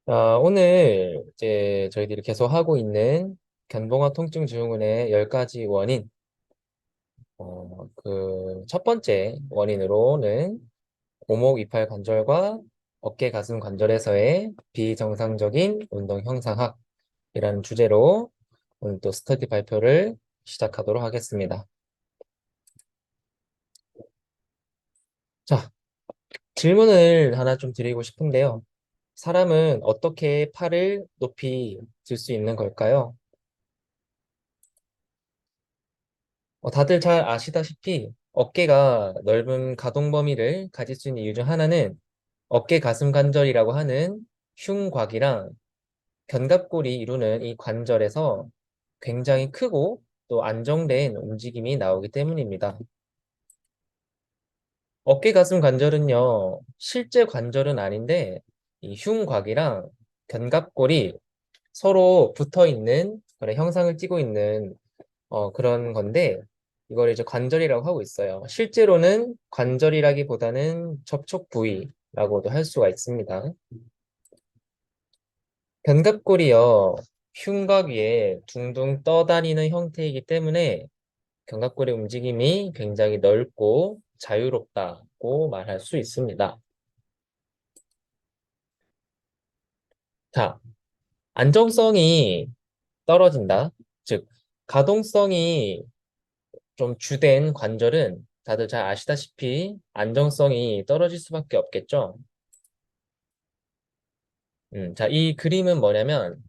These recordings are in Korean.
오늘 이제 저희들이 계속 하고 있는 견봉화 통증 증후군의 10가지 원인, 그 첫 번째 원인으로는 오목 이팔 관절과 어깨 가슴 관절에서의 비정상적인 운동 형상학이라는 주제로 오늘 또 스터디 발표를 시작하도록 하겠습니다. 자, 질문을 하나 좀 드리고 싶은데요. 사람은 어떻게 팔을 높이 들 수 있는 걸까요? 다들 잘 아시다시피 어깨가 넓은 가동 범위를 가질 수 있는 이유 중 하나는 어깨 가슴 관절이라고 하는 흉곽이랑 견갑골이 이루는 이 관절에서 굉장히 크고 또 안정된 움직임이 나오기 때문입니다. 어깨 가슴 관절은요, 실제 관절은 아닌데 이 흉곽이랑 견갑골이 서로 붙어 있는 그런 형상을 띠고 있는 그런 건데, 이걸 이제 관절이라고 하고 있어요. 실제로는 관절이라기보다는 접촉 부위라고도 할 수가 있습니다. 견갑골이요, 흉곽 위에 둥둥 떠다니는 형태이기 때문에 견갑골의 움직임이 굉장히 넓고 자유롭다고 말할 수 있습니다. 자, 안정성이 떨어진다. 즉, 가동성이 좀 주된 관절은 다들 잘 아시다시피 안정성이 떨어질 수밖에 없겠죠. 자, 이 그림은 뭐냐면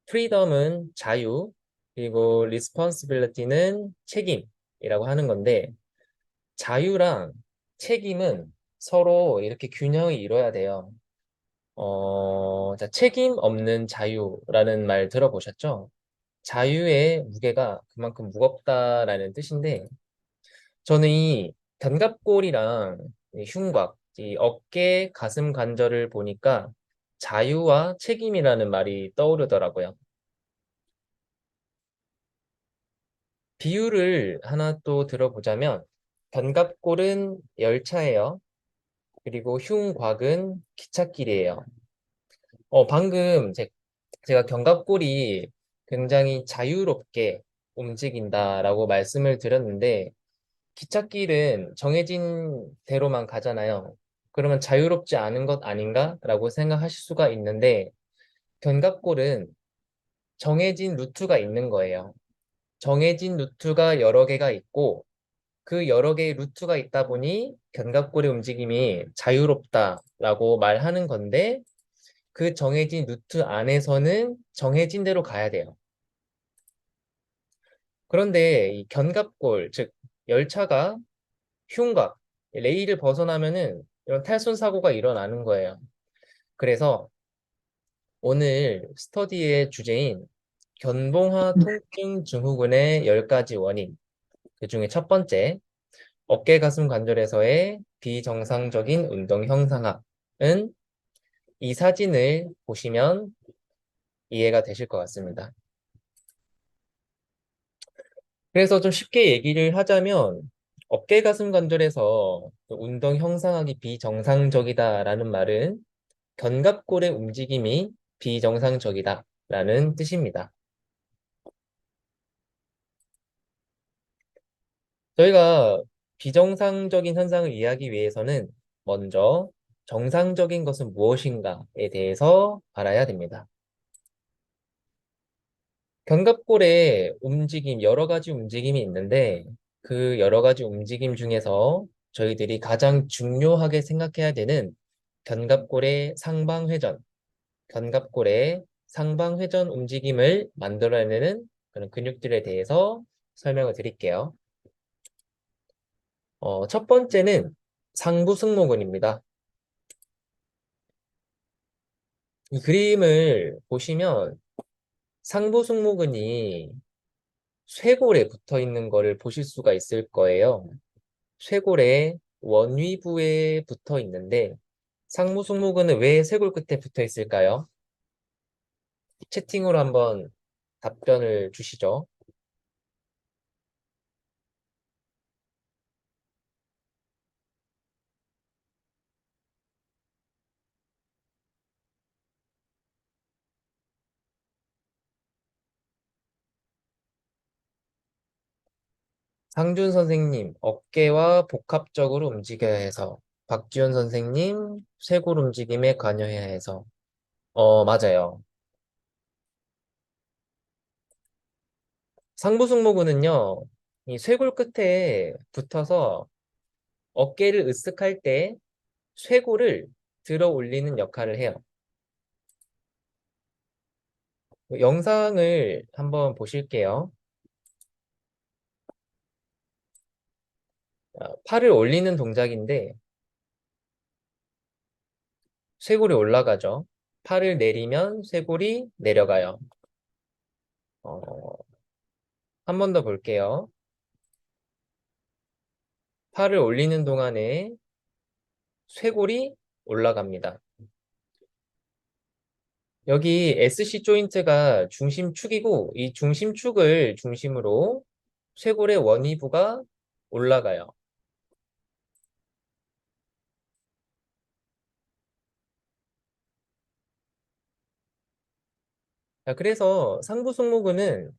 프리덤은 자유, 그리고 responsibility는 책임이라고 하는 건데 자유랑 책임은 서로 이렇게 균형을 이뤄야 돼요. 자, 책임 없는 자유라는 말 들어보셨죠? 자유의 무게가 그만큼 무겁다라는 뜻인데 저는 이 견갑골이랑 이 흉곽, 이 어깨, 가슴 관절을 보니까 자유와 책임이라는 말이 떠오르더라고요. 비유를 하나 또 들어보자면 견갑골은 열차예요. 그리고 흉곽은 기찻길이에요. 방금 제가 견갑골이 굉장히 자유롭게 움직인다라고 말씀을 드렸는데 기찻길은 정해진 대로만 가잖아요. 그러면 자유롭지 않은 것 아닌가라고 생각하실 수가 있는데 견갑골은 정해진 루트가 있는 거예요. 정해진 루트가 여러 개가 있고 그 여러 개의 루트가 있다 보니 견갑골의 움직임이 자유롭다라고 말하는 건데 그 정해진 루트 안에서는 정해진 대로 가야 돼요. 그런데 이 견갑골, 즉 열차가 흉곽, 레일을 벗어나면은 이런 탈선 사고가 일어나는 거예요. 그래서 오늘 스터디의 주제인 견봉화 통증 증후군의 10가지 원인, 그 중에 첫 번째, 어깨 가슴 관절에서의 비정상적인 운동 형상학은 이 사진을 보시면 이해가 되실 것 같습니다. 그래서 좀 쉽게 얘기를 하자면 어깨 가슴 관절에서 운동 형상학이 비정상적이다라는 말은 견갑골의 움직임이 비정상적이다라는 뜻입니다. 저희가 비정상적인 현상을 이해하기 위해서는 먼저 정상적인 것은 무엇인가에 대해서 알아야 됩니다. 견갑골의 움직임, 여러 가지 움직임이 있는데 그 여러 가지 움직임 중에서 저희들이 가장 중요하게 생각해야 되는 견갑골의 상방회전, 견갑골의 상방회전 움직임을 만들어내는 그런 근육들에 대해서 설명을 드릴게요. 첫 번째는 상부승모근입니다. 이 그림을 보시면 상부승모근이 쇄골에 붙어 있는 것을 보실 수가 있을 거예요. 쇄골의 원위부에 붙어 있는데 상부승모근은 왜 쇄골 끝에 붙어 있을까요? 채팅으로 한번 답변을 주시죠. 상준 선생님, 어깨와 복합적으로 움직여야 해서. 박지원 선생님, 쇄골 움직임에 관여해야 해서. 맞아요. 상부승모근은요, 이 쇄골 끝에 붙어서 어깨를 으쓱할 때 쇄골을 들어 올리는 역할을 해요. 영상을 한번 보실게요. 팔을 올리는 동작인데 쇄골이 올라가죠. 팔을 내리면 쇄골이 내려가요. 한 번 더 볼게요. 팔을 올리는 동안에 쇄골이 올라갑니다. 여기 SC 조인트가 중심축이고 이 중심축을 중심으로 쇄골의 원위부가 올라가요. 자, 그래서 상부 승모근은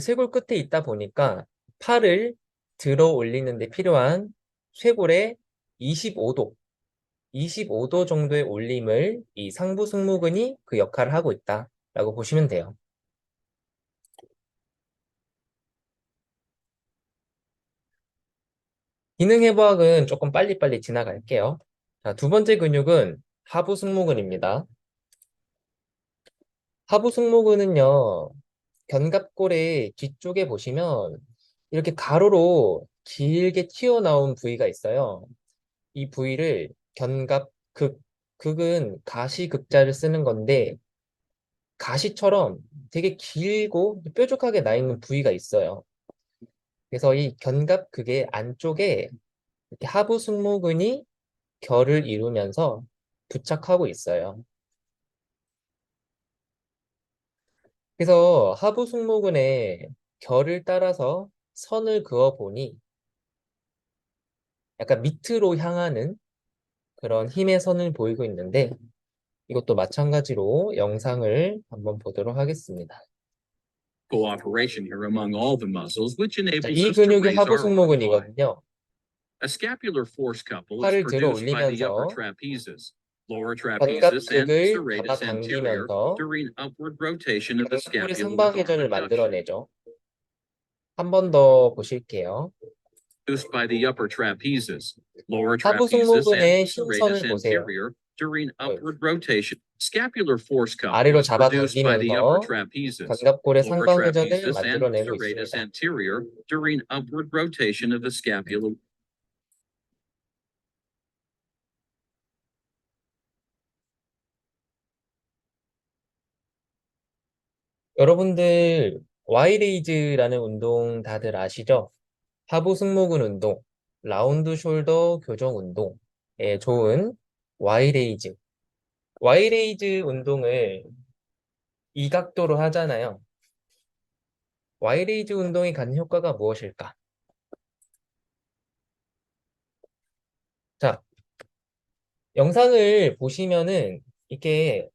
쇄골 끝에 있다 보니까 팔을 들어 올리는 데 필요한 쇄골의 25도, 25도 정도의 올림을 이 상부 승모근이 그 역할을 하고 있다라고 보시면 돼요. 기능해부학은 조금 빨리빨리 지나갈게요. 자, 두 번째 근육은 하부 승모근입니다. 하부 승모근은요, 견갑골의 뒤쪽에 보시면 이렇게 가로로 길게 튀어나온 부위가 있어요. 이 부위를 견갑극, 극은 가시극자를 쓰는 건데 가시처럼 되게 길고 뾰족하게 나 있는 부위가 있어요. 그래서 이 견갑극의 안쪽에 이렇게 하부 승모근이 결을 이루면서 부착하고 있어요. 그래서 하부 승모근에 결을 따라서 선을 그어 보니 약간 밑으로 향하는 그런 힘의 선을 보이고 있는데 이것도 마찬가지로 영상을 한번 보도록 하겠습니다. Cooperation here among all the muscles, which 자, enables 이 us to 근육이 raise 하부 our arm high. 승모근이거든요. A scapular force couple is 팔을 들어 produced by the upper 올리면서 trapezus, lower trapezus, and 견갑극을 serratus anterior 잡아당기면서 during upward rotation of the 견갑골의 scapular 상방회전을 abduction. 만들어내죠. 한 번 더 보실게요. Produced by the upper trapezus, lower 하부 trapezus, 승모근의 and serratus 힘선을 보세요. anterior during upward rotation. Scapular force couple 아래로 is produced by the upper 잡아당기면서 trapezus, 견갑골의 lower 상방회전을 trapezus, and 만들어내고 serratus 있습니다. anterior during upward rotation of the scapula. 여러분들 Y레이즈라는 운동 다들 아시죠? 하부 승모근 운동, 라운드 숄더 교정 운동에 좋은 Y레이즈. Y레이즈 운동을 이 각도로 하잖아요. Y레이즈 운동이 갖는 효과가 무엇일까? 자, 영상을 보시면은 이게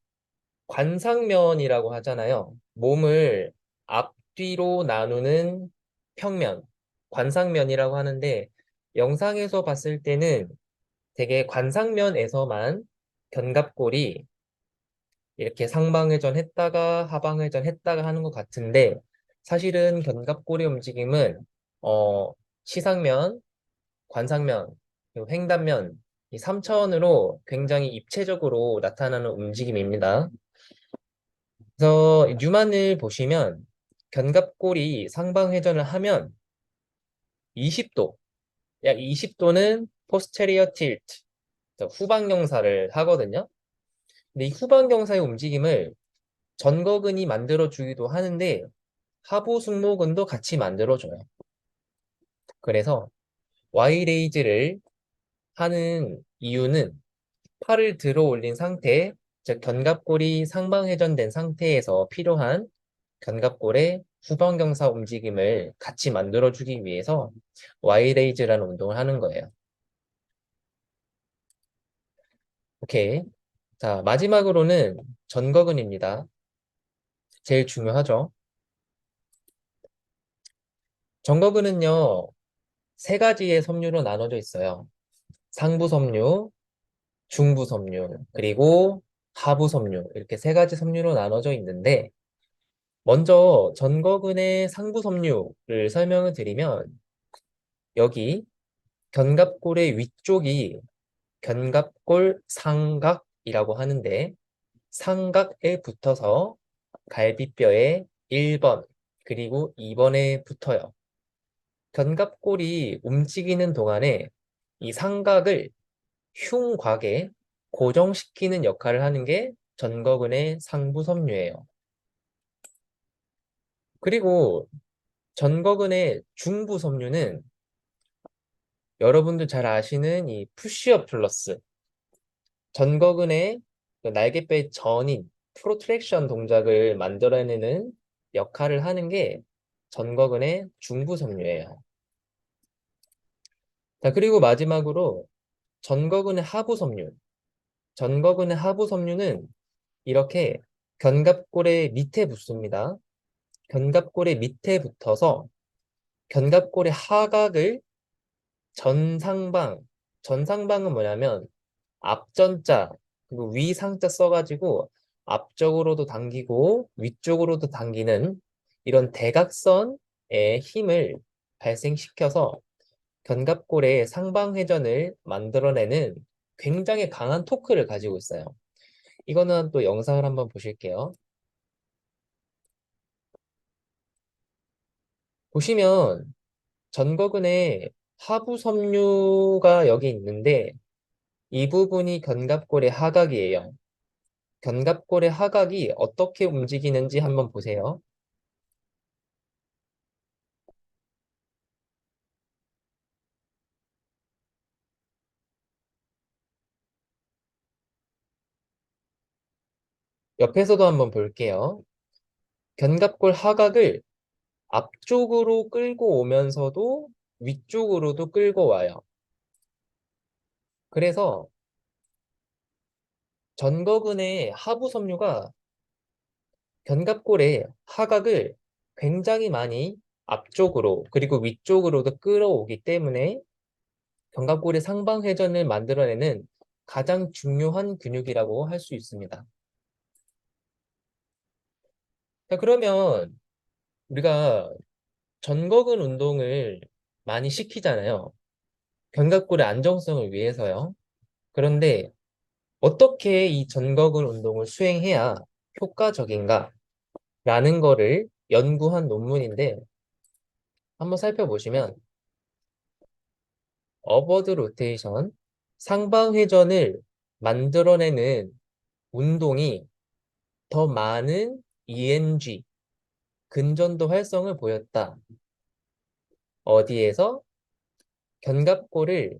관상면이라고 하잖아요. 몸을 앞뒤로 나누는 평면, 관상면이라고 하는데 영상에서 봤을 때는 되게 관상면에서만 견갑골이 이렇게 상방회전 했다가 하방회전 했다가 하는 것 같은데 사실은 견갑골의 움직임은 시상면, 관상면, 그리고 횡단면 이 3차원으로 굉장히 입체적으로 나타나는 움직임입니다. 그래서 뉴만을 보시면 견갑골이 상방회전을 하면 20도, 약 20도는 posterior tilt, 후방경사를 하거든요. 근데 이 후방경사의 움직임을 전거근이 만들어주기도 하는데 하부 승모근도 같이 만들어줘요. 그래서 Y레이즈를 하는 이유는 팔을 들어 올린 상태, 즉 견갑골이 상방회전된 상태에서 필요한 견갑골의 후방경사 움직임을 같이 만들어주기 위해서 Y레이즈라는 운동을 하는 거예요. 오케이. 자, 마지막으로는 전거근입니다. 제일 중요하죠. 전거근은요, 세 가지의 섬유로 나눠져 있어요. 상부 섬유, 중부 섬유, 그리고 하부 섬유. 이렇게 세 가지 섬유로 나눠져 있는데, 먼저 전거근의 상부 섬유를 설명을 드리면, 여기 견갑골의 위쪽이 견갑골 상각이라고 하는데, 상각에 붙어서 갈비뼈의 1번, 그리고 2번에 붙어요. 견갑골이 움직이는 동안에 이 상각을 흉곽에 고정시키는 역할을 하는 게 전거근의 상부 섬유예요. 그리고 전거근의 중부 섬유는 여러분들 잘 아시는 이 푸시업 플러스 전거근의 그 날개뼈의 전인 프로트랙션 동작을 만들어내는 역할을 하는 게 전거근의 중부 섬유예요. 자, 그리고 마지막으로 전거근의 하부 섬유. 전거근의 하부 섬유는 이렇게 견갑골의 밑에 붙습니다. 견갑골의 밑에 붙어서 견갑골의 하각을 전상방, 전상방은 뭐냐면 앞전자 그리고 위상자 써가지고 앞쪽으로도 당기고 위쪽으로도 당기는 이런 대각선의 힘을 발생시켜서 견갑골의 상방회전을 만들어내는 굉장히 강한 토크를 가지고 있어요. 이거는 또 영상을 한번 보실게요. 보시면 전거근의 하부 섬유가 여기 있는데 이 부분이 견갑골의 하각이에요. 견갑골의 하각이 어떻게 움직이는지 한번 보세요. 옆에서도 한번 볼게요. 견갑골 하각을 앞쪽으로 끌고 오면서도 위쪽으로도 끌고 와요. 그래서 전거근의 하부 섬유가 견갑골의 하각을 굉장히 많이 앞쪽으로 그리고 위쪽으로도 끌어오기 때문에 견갑골의 상방 회전을 만들어내는 가장 중요한 근육이라고 할 수 있습니다. 자, 그러면 우리가 전거근 운동을 많이 시키잖아요. 견갑골의 안정성을 위해서요. 그런데 어떻게 이 전거근 운동을 수행해야 효과적인가? 라는 거를 연구한 논문인데 한번 살펴보시면 어버드 로테이션, 상방 회전을 만들어내는 운동이 더 많은 EMG, 근전도 활성을 보였다. 어디에서? 견갑골을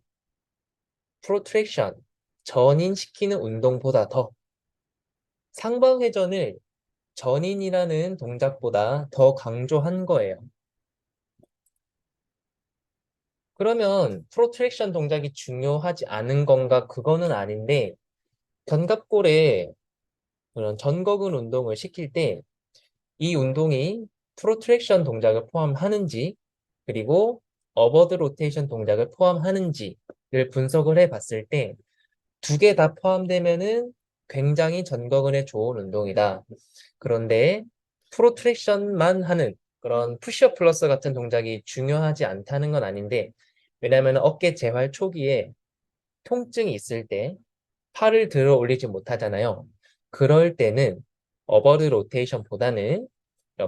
프로트랙션, 전인시키는 운동보다 더 상방 회전을 전인이라는 동작보다 더 강조한 거예요. 그러면 프로트랙션 동작이 중요하지 않은 건가? 그거는 아닌데 견갑골에 그런 전거근 운동을 시킬 때 이 운동이 프로트랙션 동작을 포함하는지 그리고 어버드 로테이션 동작을 포함하는지를 분석을 해 봤을 때 두 개 다 포함되면은 굉장히 전거근에 좋은 운동이다. 그런데 프로트랙션만 하는 그런 푸시업 플러스 같은 동작이 중요하지 않다는 건 아닌데 왜냐하면 어깨 재활 초기에 통증이 있을 때 팔을 들어 올리지 못하잖아요. 그럴 때는 어버드 로테이션보다는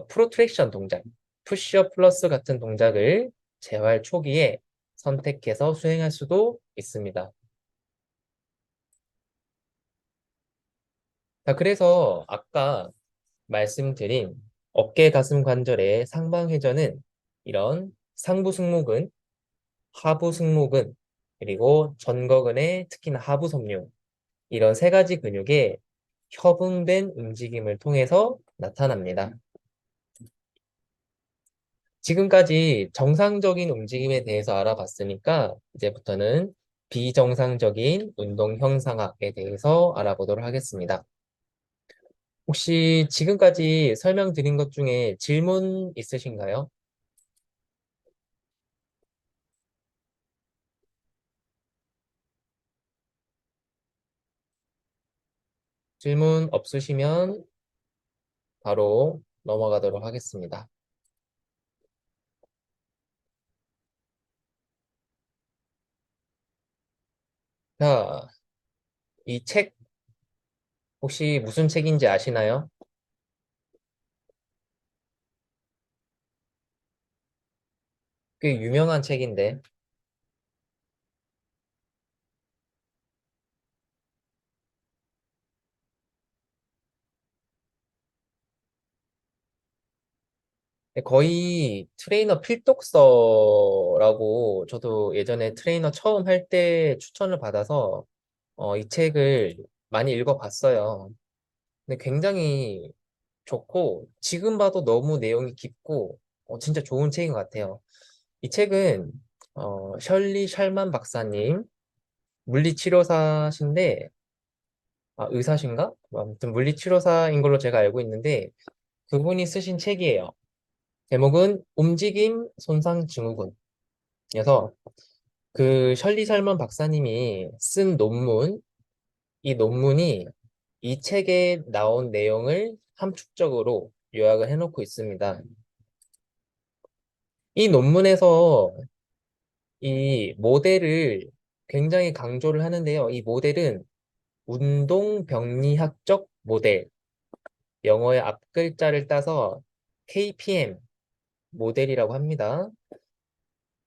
프로트랙션 동작, 푸시업 플러스 같은 동작을 재활 초기에 선택해서 수행할 수도 있습니다. 자, 그래서 아까 말씀드린 어깨 가슴 관절의 상방 회전은 이런 상부 승모근, 하부 승모근, 그리고 전거근의 특히나 하부 섬유 이런 세 가지 근육의 협응된 움직임을 통해서 나타납니다. 지금까지 정상적인 움직임에 대해서 알아봤으니까 이제부터는 비정상적인 운동 형상학에 대해서 알아보도록 하겠습니다. 혹시 지금까지 설명드린 것 중에 질문 있으신가요? 질문 없으시면 바로 넘어가도록 하겠습니다. 자, 이 책 혹시 무슨 책인지 아시나요? 꽤 유명한 책인데 거의 트레이너 필독서라고 저도 예전에 트레이너 처음 할 때 추천을 받아서 이 책을 많이 읽어봤어요. 근데 굉장히 좋고 지금 봐도 너무 내용이 깊고 진짜 좋은 책인 것 같아요. 이 책은 셜리 샬만 박사님 물리치료사신데 의사신가? 아무튼 물리치료사인 걸로 제가 알고 있는데 그분이 쓰신 책이에요. 제목은 움직임 손상 증후군이어서 그 셜리 샬먼 박사님이 쓴 논문, 이 논문이 이 책에 나온 내용을 함축적으로 요약을 해놓고 있습니다. 이 논문에서 이 모델을 굉장히 강조를 하는데요. 이 모델은 운동병리학적 모델, 영어의 앞글자를 따서 KPM 모델이라고 합니다.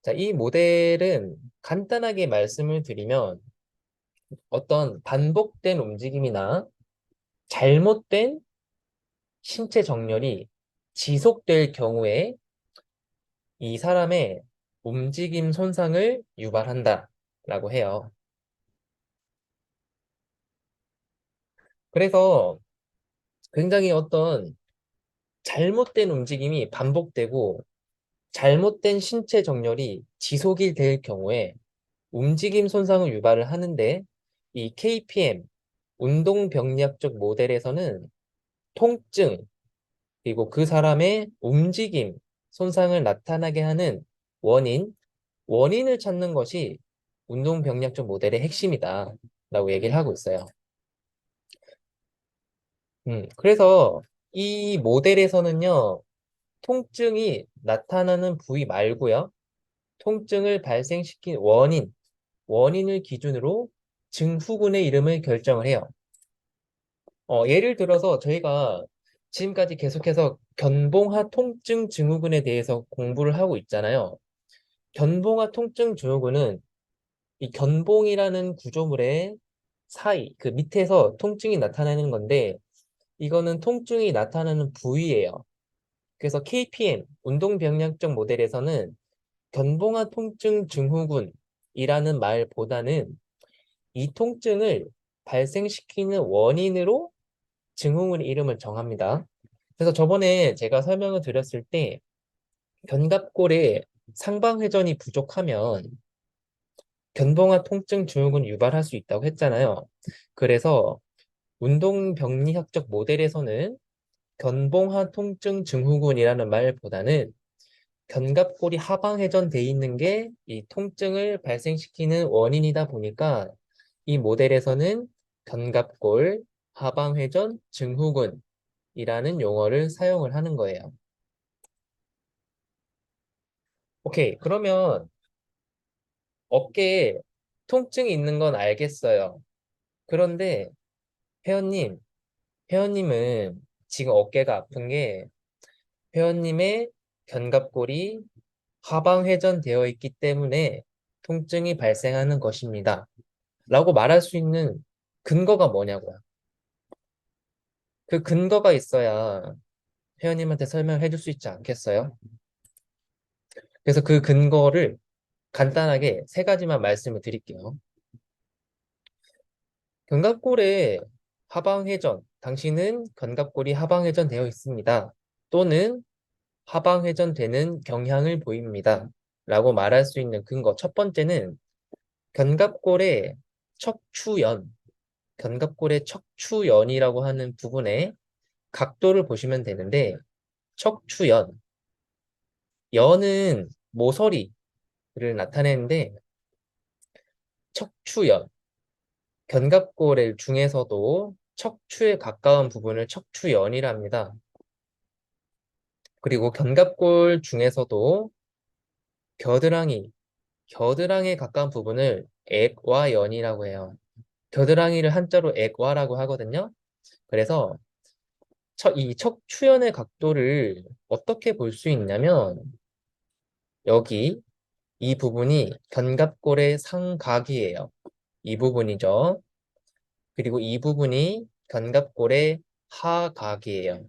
자, 이 모델은 간단하게 말씀을 드리면 어떤 반복된 움직임이나 잘못된 신체 정렬이 지속될 경우에 이 사람의 움직임 손상을 유발한다라고 해요. 그래서 굉장히 어떤 잘못된 움직임이 반복되고 잘못된 신체 정렬이 지속이 될 경우에 움직임 손상을 유발을 하는데 이 KPM 운동병리학적 모델에서는 통증 그리고 그 사람의 움직임 손상을 나타나게 하는 원인, 원인을 찾는 것이 운동병리학적 모델의 핵심이다 라고 얘기를 하고 있어요. 그래서 이 모델에서는요, 통증이 나타나는 부위 말고요, 통증을 발생시킨 원인, 원인을 기준으로 증후군의 이름을 결정을 해요. 예를 들어서 저희가 지금까지 계속해서 견봉하 통증 증후군에 대해서 공부를 하고 있잖아요. 견봉하 통증 증후군은 이 견봉이라는 구조물의 사이, 그 밑에서 통증이 나타나는 건데, 이거는 통증이 나타나는 부위예요. 그래서 KPM, 운동병력적 모델에서는 견봉하 통증 증후군이라는 말보다는 이 통증을 발생시키는 원인으로 증후군 이름을 정합니다. 그래서 저번에 제가 설명을 드렸을 때 견갑골에 상방회전이 부족하면 견봉화 통증 증후군 유발할 수 있다고 했잖아요. 그래서 운동병리학적 모델에서는 견봉화 통증 증후군이라는 말보다는 견갑골이 하방회전돼 있는 게 이 통증을 발생시키는 원인이다 보니까 이 모델에서는 견갑골 하방회전 증후군이라는 용어를 사용을 하는 거예요. 오케이, 그러면 어깨에 통증이 있는 건 알겠어요. 그런데 회원님, 회원님은 지금 어깨가 아픈 게 회원님의 견갑골이 하방회전되어 있기 때문에 통증이 발생하는 것입니다. 라고 말할 수 있는 근거가 뭐냐고요. 그 근거가 있어야 회원님한테 설명해 줄 수 있지 않겠어요? 그래서 그 근거를 간단하게 세 가지만 말씀을 드릴게요. 견갑골의 하방회전, 당신은 견갑골이 하방회전되어 있습니다. 또는 하방회전되는 경향을 보입니다. 라고 말할 수 있는 근거. 첫 번째는 견갑골의 척추연, 견갑골의 척추연이라고 하는 부분에 각도를 보시면 되는데, 척추연, 연은 모서리를 나타내는데, 척추연, 견갑골 중에서도 척추에 가까운 부분을 척추연이랍니다. 그리고 견갑골 중에서도 겨드랑이에 가까운 부분을 액와연이라고 해요. 겨드랑이를 한자로 액와라고 하거든요. 그래서 이 척추연의 각도를 어떻게 볼 수 있냐면 여기 이 부분이 견갑골의 상각이에요. 이 부분이죠. 그리고 이 부분이 견갑골의 하각이에요.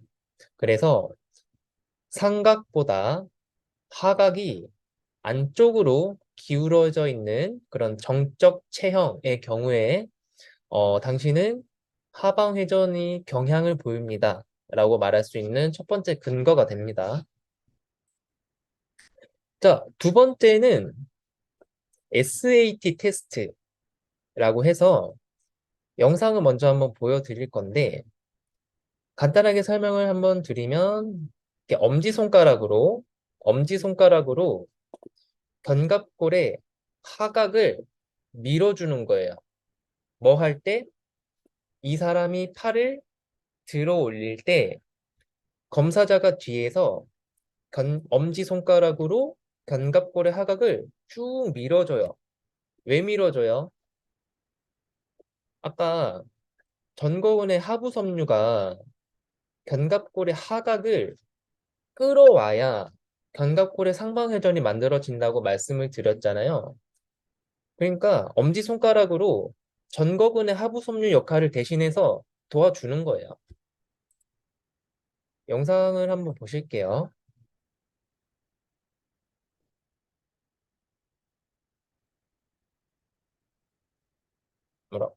그래서 상각보다 하각이 안쪽으로 기울어져 있는 그런 정적 체형의 경우에 당신은 하방 회전이 경향을 보입니다. 라고 말할 수 있는 첫 번째 근거가 됩니다. 자, 두 번째는 SAT 테스트라고 해서 영상을 먼저 한번 보여드릴 건데 간단하게 설명을 한번 드리면 이렇게 엄지손가락으로 견갑골의 하각을 밀어주는 거예요. 뭐 할 때? 이 사람이 팔을 들어 올릴 때 검사자가 뒤에서 엄지손가락으로 견갑골의 하각을 쭉 밀어줘요. 왜 밀어줘요? 아까 전거근의 하부 섬유가 견갑골의 하각을 끌어와야 견갑골의 상방 회전이 만들어진다고 말씀을 드렸잖아요. 그러니까 엄지손가락으로 전거근의 하부 섬유 역할을 대신해서 도와주는 거예요. 영상을 한번 보실게요. 뭐라?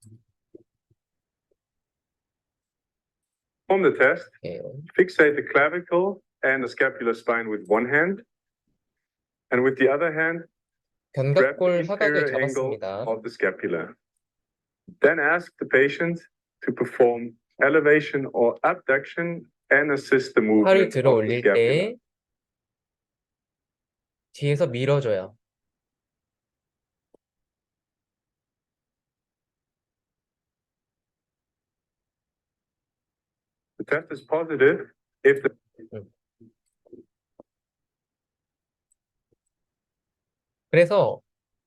On the test, 예. fixate the clavicle and the scapular spine with one hand, and with the other hand, grab the 견갑골 하각을 inferior angle 잡았습니다. of the scapula. Then ask the patient to perform elevation or abduction and assist the 팔을 movement 들어 of the 올릴 scapula. 때 뒤에서 밀어줘요. The test is positive if the 그래서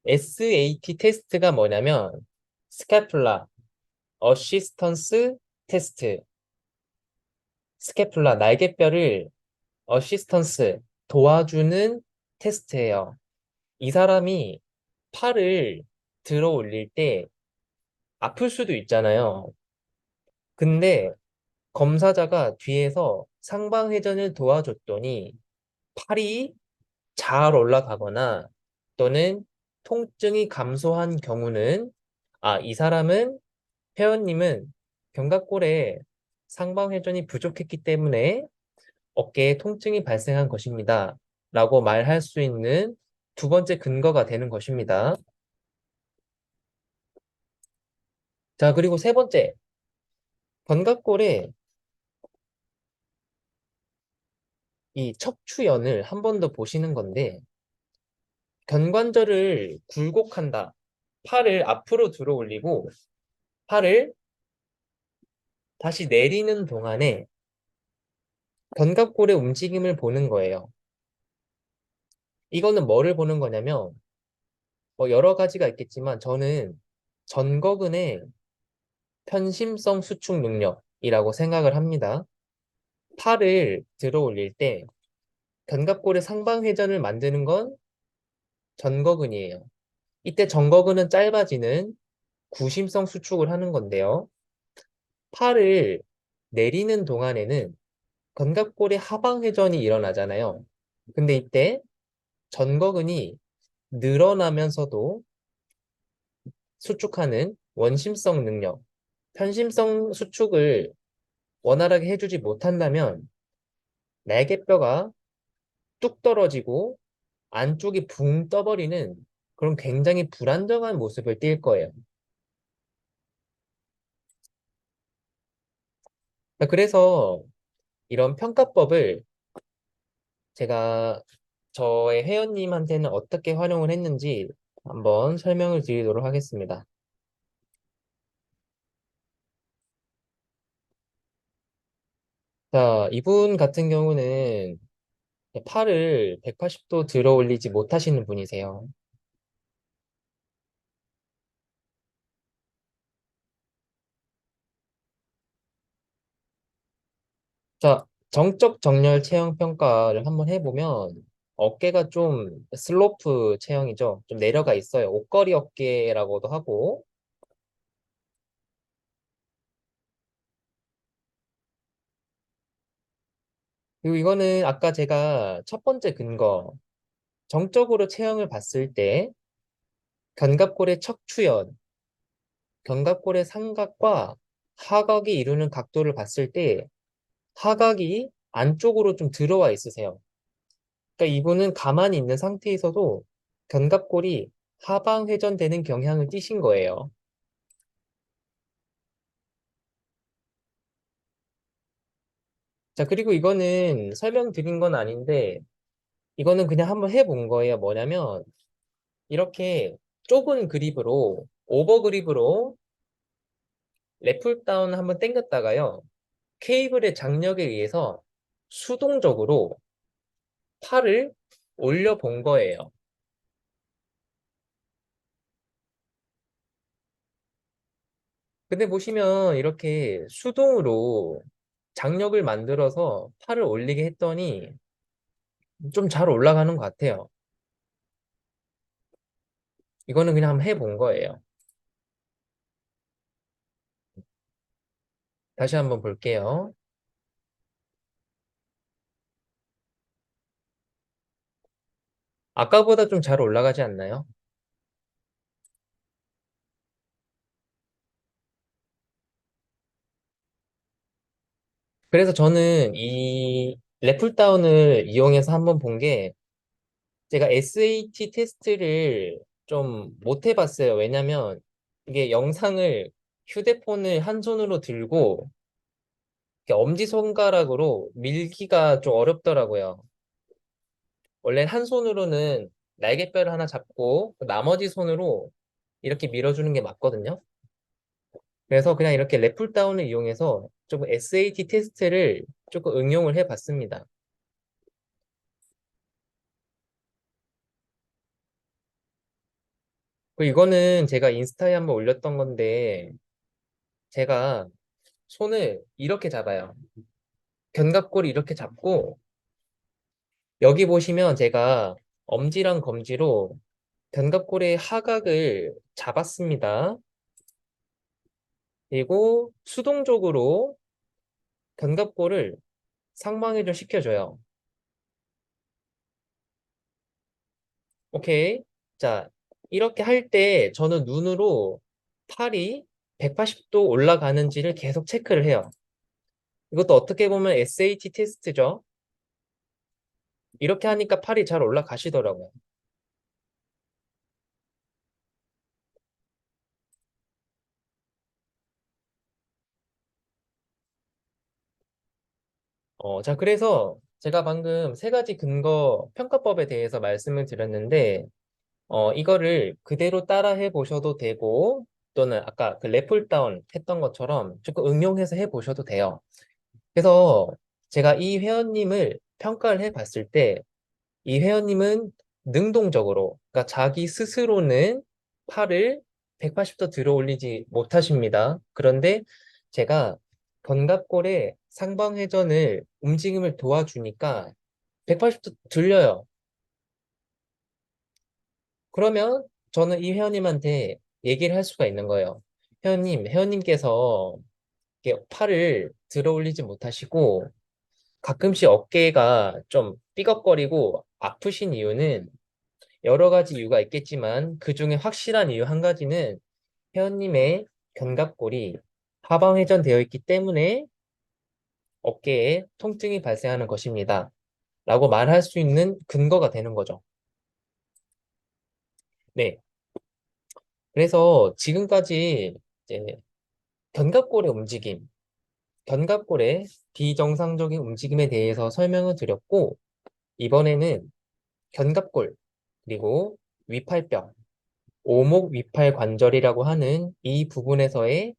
SAT 테스트가 뭐냐면 스캐플라 어시스턴스 테스트. 스캐플라 날개뼈를 어시스턴스 도와주는 테스트예요. 이 사람이 팔을 들어 올릴 때 아플 수도 있잖아요. 근데 검사자가 뒤에서 상방회전을 도와줬더니 팔이 잘 올라가거나 또는 통증이 감소한 경우는 이 사람은 회원님은 견갑골에 상방회전이 부족했기 때문에 어깨에 통증이 발생한 것입니다. 라고 말할 수 있는 두 번째 근거가 되는 것입니다. 자, 그리고 세 번째, 견갑골에 이 척추연을 한 번 더 보시는 건데 견관절을 굴곡한다. 팔을 앞으로 들어 올리고 팔을 다시 내리는 동안에 견갑골의 움직임을 보는 거예요. 이거는 뭐를 보는 거냐면 여러 가지가 있겠지만 저는 전거근의 편심성 수축 능력이라고 생각을 합니다. 팔을 들어 올릴 때 견갑골의 상방 회전을 만드는 건 전거근이에요. 이때 전거근은 짧아지는 구심성 수축을 하는 건데요. 팔을 내리는 동안에는 견갑골의 하방 회전이 일어나잖아요. 근데 이때 전거근이 늘어나면서도 수축하는 원심성 능력, 편심성 수축을 원활하게 해주지 못한다면 날개뼈가 뚝 떨어지고 안쪽이 붕 떠버리는 그런 굉장히 불안정한 모습을 띌 거예요. 그래서 이런 평가법을 제가 저의 회원님한테는 어떻게 활용을 했는지 한번 설명을 드리도록 하겠습니다. 자, 이분 같은 경우는 팔을 180도 들어 올리지 못하시는 분이세요. 자, 정적 정렬 체형 평가를 한번 해보면 어깨가 좀 슬로프 체형이죠. 좀 내려가 있어요. 옷걸이 어깨라고도 하고. 그리고 이거는 아까 제가 첫 번째 근거, 정적으로 체형을 봤을 때 견갑골의 척추연, 견갑골의 삼각과 하각이 이루는 각도를 봤을 때 하각이 안쪽으로 좀 들어와 있으세요. 그러니까 이분은 가만히 있는 상태에서도 견갑골이 하방 회전되는 경향을 띠신 거예요. 자, 그리고 이거는 설명드린 건 아닌데 이거는 그냥 한번 해본 거예요. 뭐냐면 이렇게 좁은 그립으로 오버 그립으로 랩풀 다운 한번 당겼다가요. 케이블의 장력에 의해서 수동적으로 팔을 올려 본 거예요. 근데 보시면 이렇게 수동으로 장력을 만들어서 팔을 올리게 했더니 좀 잘 올라가는 것 같아요. 이거는 그냥 한번 해본 거예요. 다시 한번 볼게요. 아까보다 좀 잘 올라가지 않나요? 그래서 저는 이 랩풀다운을 이용해서 한번 본 게 제가 SAT 테스트를 좀 못 해봤어요. 왜냐면 이게 영상을 휴대폰을 한 손으로 들고 이렇게 엄지손가락으로 밀기가 좀 어렵더라고요. 원래 한 손으로는 날개뼈를 하나 잡고 나머지 손으로 이렇게 밀어주는 게 맞거든요. 그래서 그냥 이렇게 랩풀다운을 이용해서 조금 SAT 테스트를 조금 응용을 해봤습니다. 그리고 이거는 제가 인스타에 한번 올렸던 건데 제가 손을 이렇게 잡아요. 견갑골 이렇게 잡고 여기 보시면 제가 엄지랑 검지로 견갑골의 하각을 잡았습니다. 그리고 수동적으로 견갑골을 상방회전 시켜줘요. 오케이. 자, 이렇게 할 때 저는 눈으로 팔이 180도 올라가는지를 계속 체크를 해요. 이것도 어떻게 보면 SAT 테스트죠. 이렇게 하니까 팔이 잘 올라가시더라고요. 자, 그래서 제가 방금 세 가지 근거 평가법에 대해서 말씀을 드렸는데, 이거를 그대로 따라 해 보셔도 되고, 또는 아까 그 랩풀다운 했던 것처럼 조금 응용해서 해 보셔도 돼요. 그래서 제가 이 회원님을 평가를 해 봤을 때, 이 회원님은 능동적으로, 그러니까 자기 스스로는 팔을 180도 들어 올리지 못하십니다. 그런데 제가 견갑골의 상방회전을 움직임을 도와주니까 180도 들려요. 그러면 저는 이 회원님한테 얘기를 할 수가 있는 거예요. 회원님께서 이렇게 팔을 들어 올리지 못하시고 가끔씩 어깨가 좀 삐걱거리고 아프신 이유는 여러 가지 이유가 있겠지만 그 중에 확실한 이유 한 가지는 회원님의 견갑골이 하방 회전되어 있기 때문에 어깨에 통증이 발생하는 것입니다. 라고 말할 수 있는 근거가 되는 거죠. 네. 그래서 지금까지 이제 견갑골의 움직임, 견갑골의 비정상적인 움직임에 대해서 설명을 드렸고, 이번에는 견갑골, 그리고 위팔뼈, 오목 위팔 관절이라고 하는 이 부분에서의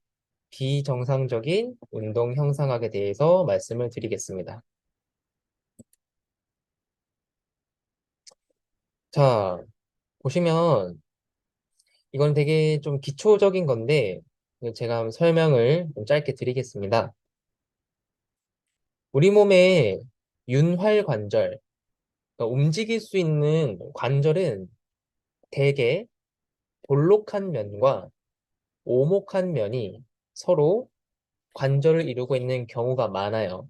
비정상적인 운동 형상학에 대해서 말씀을 드리겠습니다. 자, 보시면 이건 되게 좀 기초적인 건데 제가 한번 설명을 좀 짧게 드리겠습니다. 우리 몸의 윤활관절, 그러니까 움직일 수 있는 관절은 대개 볼록한 면과 오목한 면이 서로 관절을 이루고 있는 경우가 많아요.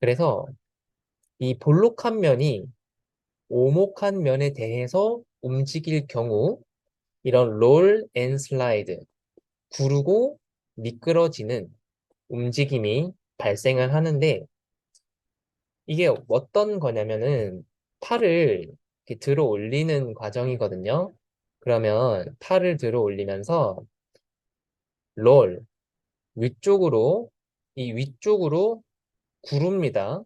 그래서 이 볼록한 면이 오목한 면에 대해서 움직일 경우 이런 롤 앤 슬라이드, 구르고 미끄러지는 움직임이 발생을 하는데 이게 어떤 거냐면은 팔을 이렇게 들어 올리는 과정이거든요. 그러면 팔을 들어 올리면서 롤, 위쪽으로, 이 위쪽으로 구릅니다.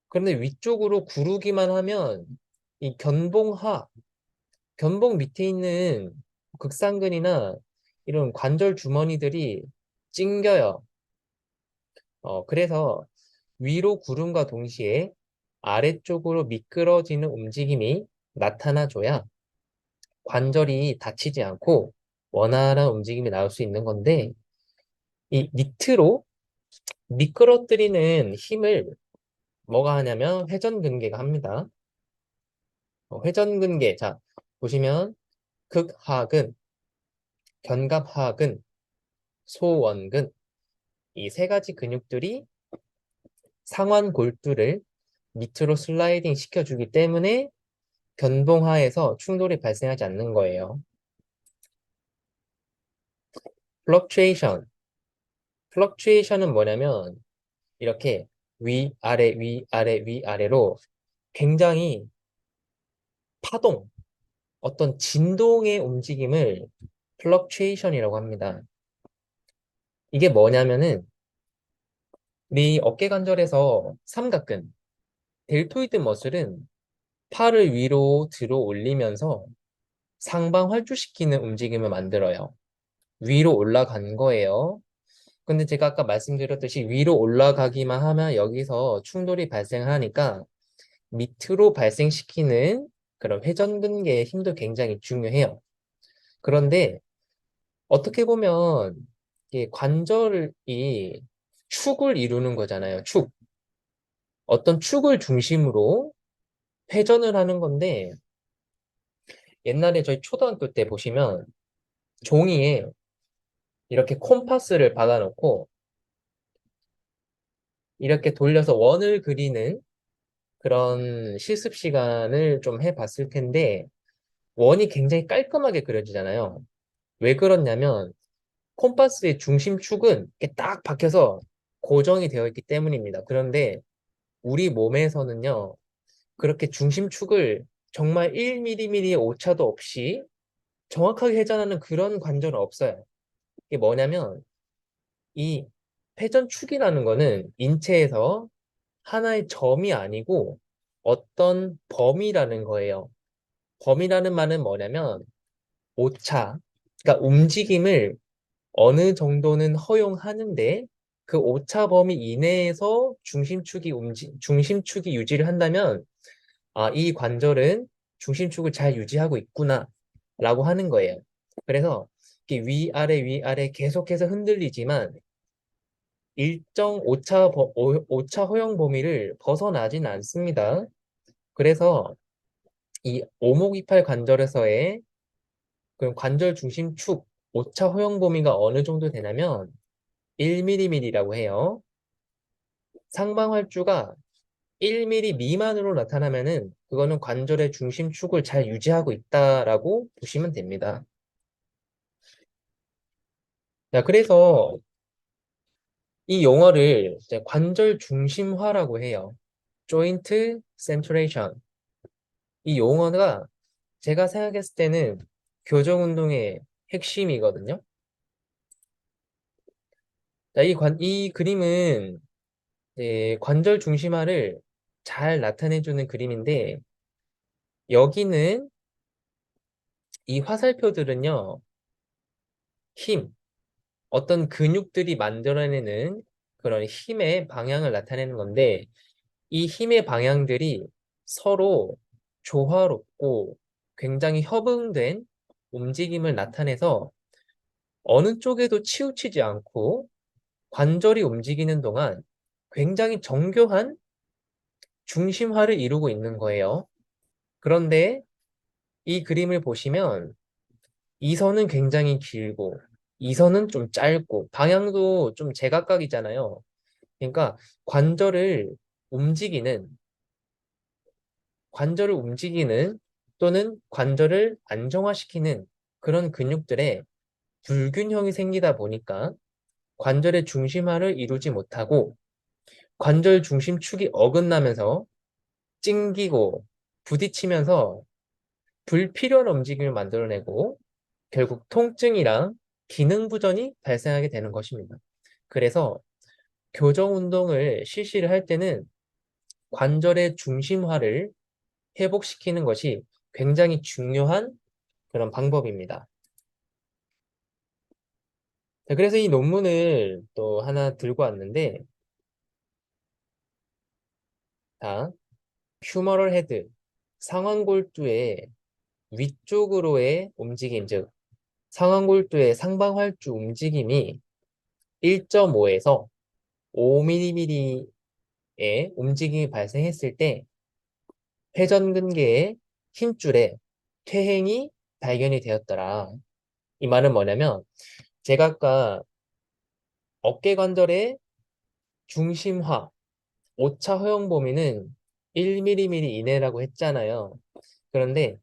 그런데 위쪽으로 구르기만 하면 이 견봉 밑에 있는 극상근이나 이런 관절 주머니들이 찡겨요. 그래서 위로 구름과 동시에 아래쪽으로 미끄러지는 움직임이 나타나줘야 관절이 다치지 않고 원활한 움직임이 나올 수 있는 건데, 이 밑으로 미끄러뜨리는 힘을 뭐가 하냐면 회전근개가 합니다. 회전근개, 자, 보시면 극하근, 견갑하근, 소원근, 이 세 가지 근육들이 상완 골두를 밑으로 슬라이딩 시켜주기 때문에 견봉하에서 충돌이 발생하지 않는 거예요. 플럭추에이션. 플럭추에이션은 뭐냐면 이렇게 위아래 위아래 위아래로 굉장히 파동, 어떤 진동의 움직임을 플럭추에이션이라고 합니다. 이게 뭐냐면은 우리 어깨 관절에서 삼각근, 델토이드 머슬은 팔을 위로 들어 올리면서 상방 활주시키는 움직임을 만들어요. 위로 올라간 거예요. 근데 제가 아까 말씀드렸듯이 위로 올라가기만 하면 여기서 충돌이 발생하니까 밑으로 발생시키는 그런 회전근개의 힘도 굉장히 중요해요. 그런데 어떻게 보면 이게 관절이 축을 이루는 거잖아요. 축. 어떤 축을 중심으로 회전을 하는 건데 옛날에 저희 초등학교 때 보시면 종이에 이렇게 콤파스를 박아놓고 이렇게 돌려서 원을 그리는 그런 실습 시간을 좀 해봤을 텐데 원이 굉장히 깔끔하게 그려지잖아요. 왜 그렇냐면 콤파스의 중심축은 이렇게 딱 박혀서 고정이 되어 있기 때문입니다. 그런데 우리 몸에서는요, 그렇게 중심축을 정말 1mm의 오차도 없이 정확하게 회전하는 그런 관절은 없어요. 이게 뭐냐면 이 회전축이라는 거는 인체에서 하나의 점이 아니고 어떤 범위라는 거예요. 범위라는 말은 뭐냐면 오차, 그러니까 움직임을 어느 정도는 허용하는데 그 오차 범위 이내에서 중심축이 유지를 한다면 이 관절은 중심축을 잘 유지하고 있구나 라고 하는 거예요. 그래서 이렇게 위아래 계속해서 흔들리지만 일정 오차 허용 범위를 벗어나진 않습니다. 그래서 이 오목이팔 관절에서의 그 관절 중심축 오차 허용 범위가 어느 정도 되냐면 1mm라고 해요. 상방활주가 1mm 미만으로 나타나면은 그거는 관절의 중심축을 잘 유지하고 있다라고 보시면 됩니다. 자, 그래서 이 용어를 이제 관절 중심화라고 해요. joint centration. 이 용어가 제가 생각했을 때는 교정 운동의 핵심이거든요. 자, 이 그림은 관절 중심화를 잘 나타내주는 그림인데 여기는 이 화살표들은요, 힘, 어떤 근육들이 만들어내는 그런 힘의 방향을 나타내는 건데 이 힘의 방향들이 서로 조화롭고 굉장히 협응된 움직임을 나타내서 어느 쪽에도 치우치지 않고 관절이 움직이는 동안 굉장히 정교한 중심화를 이루고 있는 거예요. 그런데 이 그림을 보시면 이 선은 굉장히 길고 이 선은 좀 짧고 방향도 좀 제각각이잖아요. 그러니까 관절을 움직이는 관절을 움직이는 또는 관절을 안정화시키는 그런 근육들의 불균형이 생기다 보니까 관절의 중심화를 이루지 못하고 관절 중심축이 어긋나면서 찡기고 부딪히면서 불필요한 움직임을 만들어내고 결국 통증이랑 기능 부전이 발생하게 되는 것입니다. 그래서 교정 운동을 실시를 할 때는 관절의 중심화를 회복시키는 것이 굉장히 중요한 그런 방법입니다. 자, 그래서 이 논문을 또 하나 들고 왔는데, 자, 휴머럴 헤드, 상완골두의 위쪽으로의 움직임, 즉 상완골두의 상방활주 움직임이 1.5에서 5mm의 움직임이 발생했을 때 회전근개의 힘줄에 퇴행이 발견이 되었더라. 이 말은 뭐냐면 제가 아까 어깨관절의 중심화, 오차 허용 범위는 1mm 이내라고 했잖아요. 그런데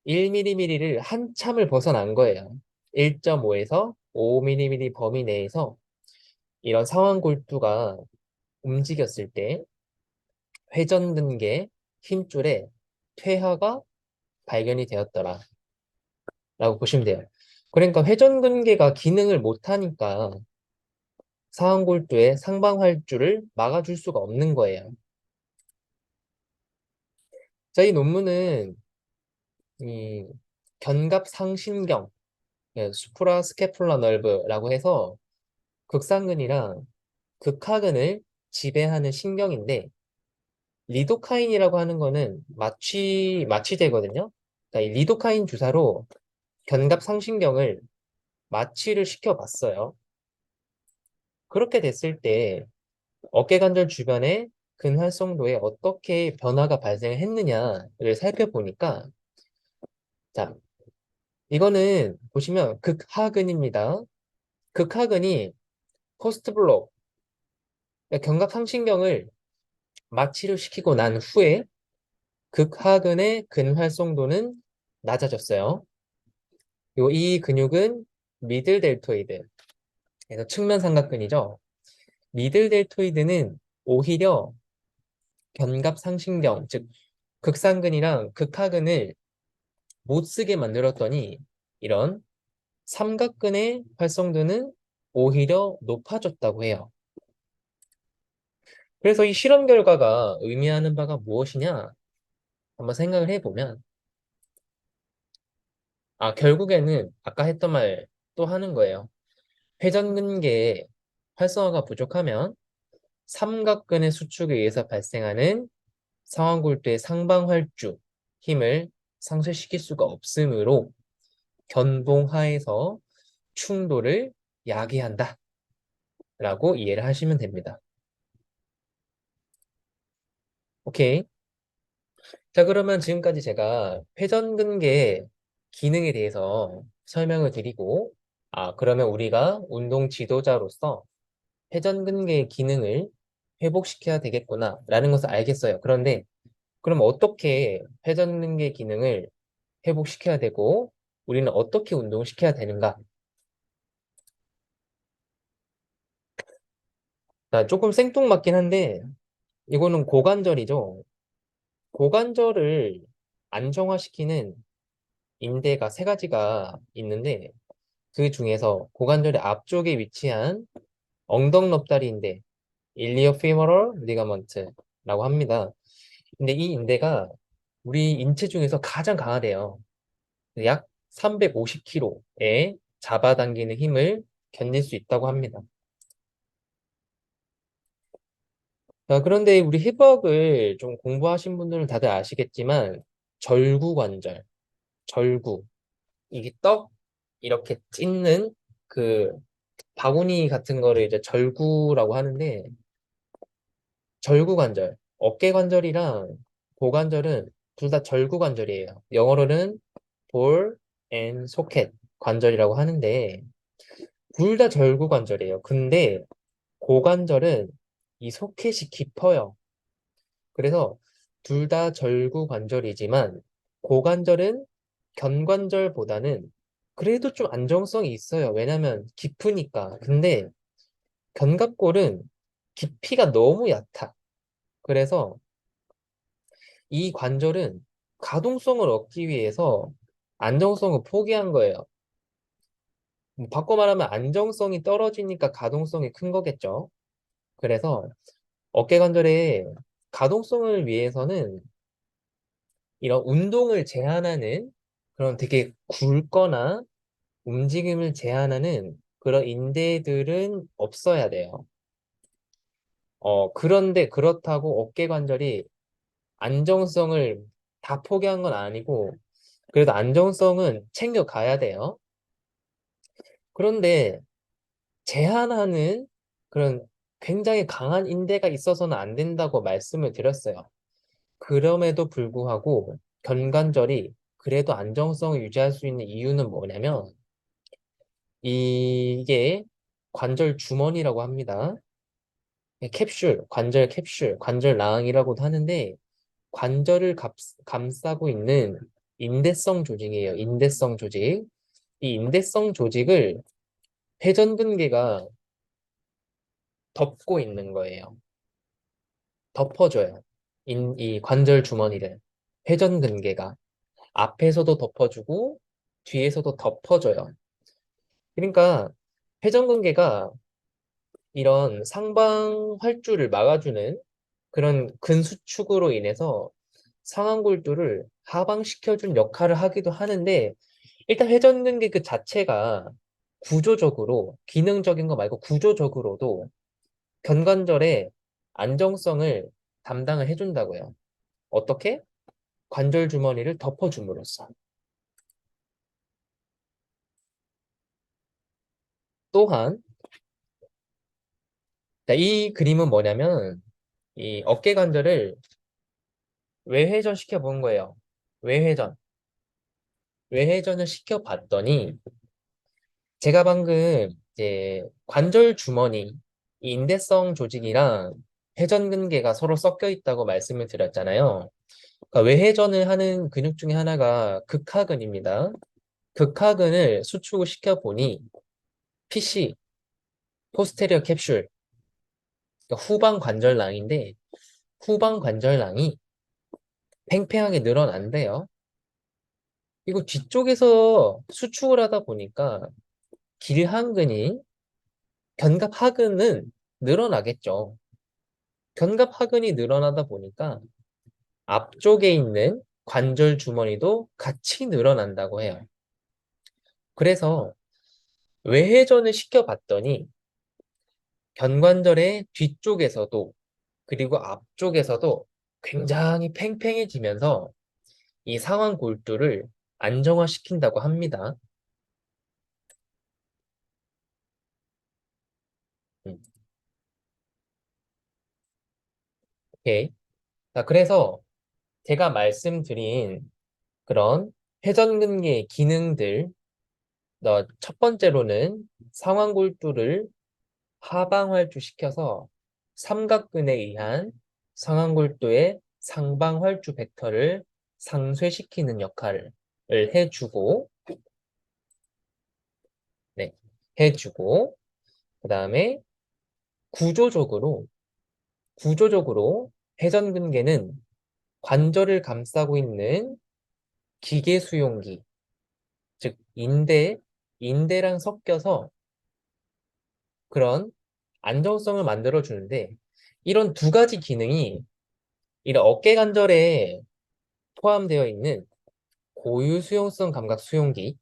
1mm를 한참을 벗어난 거예요. 1.5에서 5mm 범위 내에서 이런 상완골두가 움직였을 때 회전근개 힘줄에 퇴화가 발견이 되었더라 라고 보시면 돼요. 그러니까 회전근개가 기능을 못하니까 상완골두의 상방활주를 막아줄 수가 없는 거예요. 자, 이 논문은 이 견갑상신경, 수프라스케풀라 nerve라고 해서 극상근이랑 극하근을 지배하는 신경인데 리도카인이라고 하는 거는 마취제거든요. 그러니까 이 리도카인 주사로 견갑상신경을 마취를 시켜봤어요. 그렇게 됐을 때 어깨관절 주변의 근활성도에 어떻게 변화가 발생했느냐를 살펴보니까 자, 이거는 보시면 극하근입니다. 극하근이 포스트블록, 견갑상신경을 마취를 시키고 난 후에 극하근의 근활성도는 낮아졌어요. 이 근육은 미들 델토이드, 그래서 측면 삼각근이죠. 미들 델토이드는 오히려 견갑상신경, 즉 극상근이랑 극하근을 못 쓰게 만들었더니 이런 삼각근의 활성도는 오히려 높아졌다고 해요. 그래서 이 실험 결과가 의미하는 바가 무엇이냐? 한번 생각을 해보면, 결국에는 아까 했던 말 또 하는 거예요. 회전근개의 활성화가 부족하면 삼각근의 수축에 의해서 발생하는 상완골두의 상방활주 힘을 상쇄시킬 수가 없으므로 견봉하에서 충돌을 야기한다 라고 이해를 하시면 됩니다. 오케이. 자, 그러면 지금까지 제가 회전근개 기능에 대해서 설명을 드리고, 그러면 우리가 운동 지도자로서 회전근개의 기능을 회복시켜야 되겠구나, 라는 것을 알겠어요. 그런데, 그럼 어떻게 회전근개 기능을 회복시켜야 되고, 우리는 어떻게 운동을 시켜야 되는가? 자, 조금 생뚱맞긴 한데, 이거는 고관절이죠. 고관절을 안정화시키는 인대가 세 가지가 있는데 그 중에서 고관절의 앞쪽에 위치한 엉덩럽다리 인대, 일리오페모럴 리가먼트라고 합니다. 근데 이 인대가 우리 인체 중에서 가장 강하대요. 약 350kg의 잡아당기는 힘을 견딜 수 있다고 합니다. 자, 그런데 우리 힙업을 좀 공부하신 분들은 다들 아시겠지만 절구관절, 절구, 이게 떡 이렇게 찢는 그 바구니 같은 거를 이제 절구라고 하는데 절구관절, 어깨관절이랑 고관절은 둘 다 절구관절이에요. 영어로는 ball and socket 관절이라고 하는데 둘 다 절구관절이에요. 근데 고관절은 이 소켓이 깊어요. 그래서 둘 다 절구관절이지만 고관절은 견관절보다는 그래도 좀 안정성이 있어요. 왜냐면 깊으니까. 근데 견갑골은 깊이가 너무 얕아. 그래서 이 관절은 가동성을 얻기 위해서 안정성을 포기한 거예요. 바꿔 말하면 안정성이 떨어지니까 가동성이 큰 거겠죠. 그래서 어깨관절의 가동성을 위해서는 이런 운동을 제한하는 그런 되게 굵거나 움직임을 제한하는 그런 인대들은 없어야 돼요. 그런데 그렇다고 어깨관절이 안정성을 다 포기한 건 아니고, 그래도 안정성은 챙겨가야 돼요. 그런데 제한하는 그런 굉장히 강한 인대가 있어서는 안 된다고 말씀을 드렸어요. 그럼에도 불구하고 견관절이 그래도 안정성을 유지할 수 있는 이유는 뭐냐면 이게 관절 주머니라고 합니다. 캡슐, 관절 캡슐, 관절 낭이라고도 하는데 관절을 감싸고 있는 인대성 조직이에요. 인대성 조직. 이 인대성 조직을 회전근개가 덮고 있는 거예요. 덮어줘요. 이 관절 주머니를. 회전근개가. 앞에서도 덮어주고 뒤에서도 덮어줘요. 그러니까 회전근개가 이런 상방 활주를 막아주는 그런 근수축으로 인해서 상완골두를 하방시켜준 역할을 하기도 하는데 일단 회전근개 그 자체가 구조적으로 기능적인 거 말고 구조적으로도 견관절의 안정성을 담당을 해준다고요. 어떻게? 관절 주머니를 덮어줌으로써. 또한 자, 이 그림은 뭐냐면 이 어깨 관절을 외회전 시켜 본 거예요. 외회전. 외회전을 시켜 봤더니 제가 방금 이제 관절 주머니, 이 인대성 조직이랑 회전근개가 서로 섞여 있다고 말씀을 드렸잖아요. 그러니까 외회전을 하는 근육 중에 하나가 극하근입니다. 극하근을 수축을 시켜 보니 PC, 포스테리어 캡슐, 그러니까 후방 관절낭인데 후방 관절낭이 팽팽하게 늘어난대요. 이거 뒤쪽에서 수축을 하다 보니까 길하근이 견갑하근은 늘어나겠죠. 견갑하근이 늘어나다 보니까 앞쪽에 있는 관절 주머니도 같이 늘어난다고 해요. 그래서 외회전을 시켜봤더니 견관절의 뒤쪽에서도 그리고 앞쪽에서도 굉장히 팽팽해지면서 이 상완 골두를 안정화시킨다고 합니다. 음, 오케이. 자, 그래서 제가 말씀드린 그런 회전근개의 기능들, 첫 번째로는 상완골두를 하방활주시켜서 삼각근에 의한 상완골두의 상방활주 벡터를 상쇄시키는 역할을 해주고, 네, 해주고, 그 다음에 구조적으로 회전근개는 관절을 감싸고 있는 기계 수용기, 즉 인대랑 섞여서 그런 안정성을 만들어 주는데 이런 두 가지 기능이 이런 어깨 관절에 포함되어 있는 고유 수용성 감각 수용기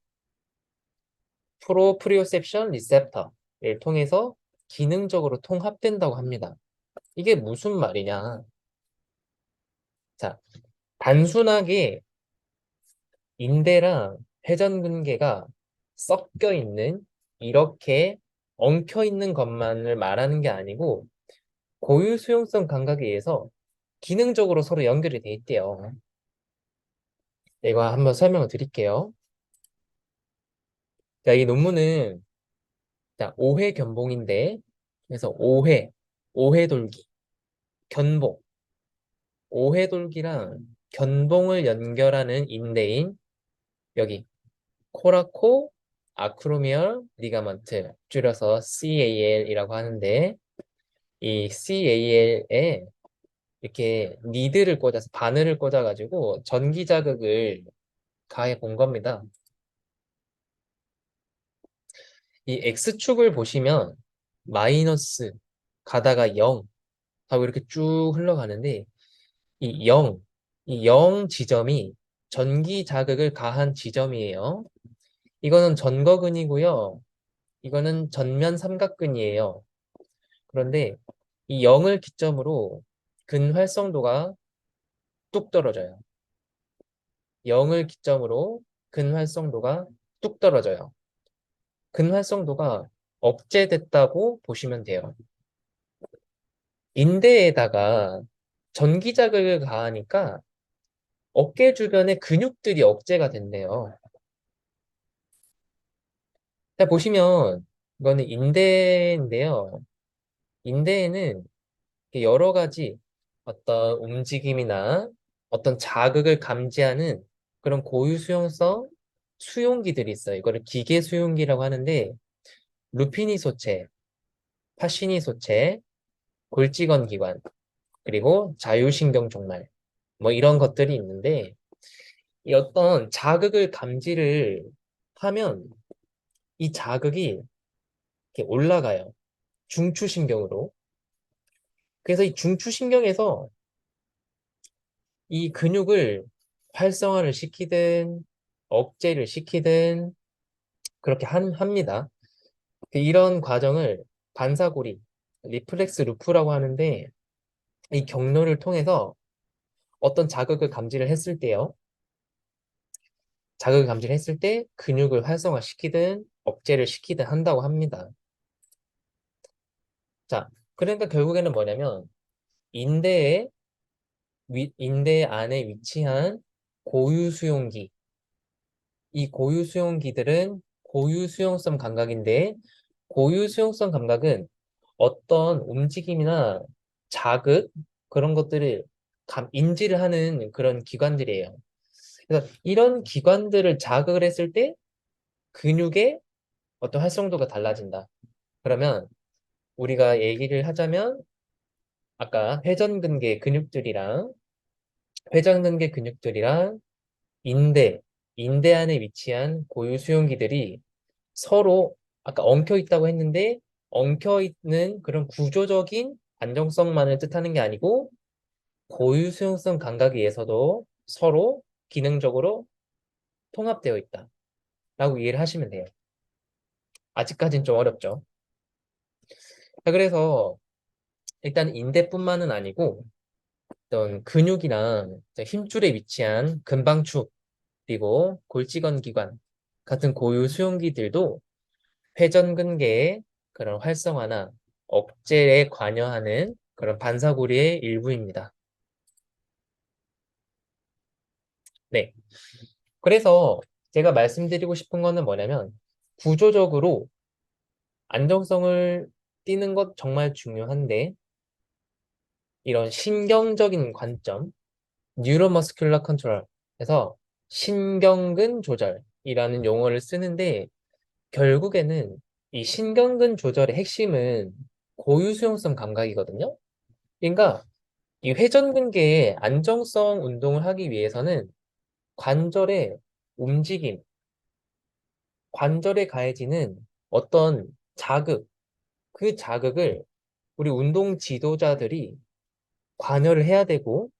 프로프리오셉션 리셉터 통해서 기능적으로 통합된다고 합니다. 이게 무슨 말이냐? 자, 단순하게 인대랑 회전근개가 섞여 있는 이렇게 엉켜 있는 것만을 말하는 게 아니고 고유 수용성 감각에 의해서 기능적으로 서로 연결이 돼 있대요. 이거 한번 설명을 드릴게요. 자, 이 논문은 자, 5회 견봉인데 그래서 5회 돌기, 견봉, 5회 돌기랑 견봉을 연결하는 인대인 여기 코라코 아크로미얼 리가먼트 줄여서 CAL이라고 하는데 이 CAL에 이렇게 니드를 꽂아서 바늘을 꽂아가지고 전기 자극을 가해 본 겁니다. 이 X축을 보시면 마이너스 가다가 0 하고 이렇게 쭉 흘러가는데 이 0, 이 0 지점이 전기 자극을 가한 지점이에요. 이거는 전거근이고요. 이거는 전면 삼각근이에요. 그런데 이 0을 기점으로 근 활성도가 뚝 떨어져요. 0을 기점으로 근 활성도가 뚝 떨어져요. 근 활성도가 억제됐다고 보시면 돼요. 인대에다가 전기 자극을 가하니까 어깨 주변의 근육들이 억제가 된대요. 자, 보시면 이거는 인대인데요. 인대에는 여러 가지 어떤 움직임이나 어떤 자극을 감지하는 그런 고유 수용성 수용기들이 있어요. 이거를 기계 수용기라고 하는데 루피니 소체, 파시니 소체, 골직원 기관, 그리고 자율신경 종말 뭐 이런 것들이 있는데 이 어떤 자극을 감지를 하면 이 자극이 이렇게 올라가요. 중추신경으로. 그래서 이 중추신경에서 이 근육을 활성화를 시키든 억제를 시키든 그렇게 합니다. 이런 과정을 반사고리, 리플렉스 루프라고 하는데 이 경로를 통해서 어떤 자극을 감지를 했을 때요. 자극을 감지를 했을 때 근육을 활성화시키든 억제를 시키든 한다고 합니다. 자, 그러니까 결국에는 뭐냐면 인대의 인대 안에 위치한 고유 수용기, 이 고유 수용기들은 고유 수용성 감각인데 고유 수용성 감각은 어떤 움직임이나 자극 그런 것들을 인지를 하는 그런 기관들이에요. 그래서 이런 기관들을 자극을 했을 때 근육의 어떤 활성도가 달라진다. 그러면 우리가 얘기를 하자면 아까 회전근개 근육들이랑 인대, 인대 안에 위치한 고유 수용기들이 서로 아까 엉켜 있다고 했는데 엉켜 있는 그런 구조적인 안정성만을 뜻하는 게 아니고 고유 수용성 감각에 의해서도 서로 기능적으로 통합되어 있다라고 이해를 하시면 돼요. 아직까지는 좀 어렵죠. 자, 그래서 일단 인대뿐만은 아니고 어떤 근육이랑 힘줄에 위치한 근방축 그리고 골직원 기관 같은 고유 수용기들도 회전근개의 그런 활성화나 억제에 관여하는 그런 반사고리의 일부입니다. 네. 그래서 제가 말씀드리고 싶은 거는 뭐냐면 구조적으로 안정성을 띠는 것 정말 중요한데 이런 신경적인 관점, 뉴로머스큘러 컨트롤에서 신경근 조절이라는 용어를 쓰는데 결국에는 이 신경근 조절의 핵심은 고유 수용성 감각이거든요. 그러니까 이 회전근개의 안정성 운동을 하기 위해서는 관절의 움직임, 관절에 가해지는 어떤 자극, 그 자극을 우리 운동 지도자들이 관여를 해야 되고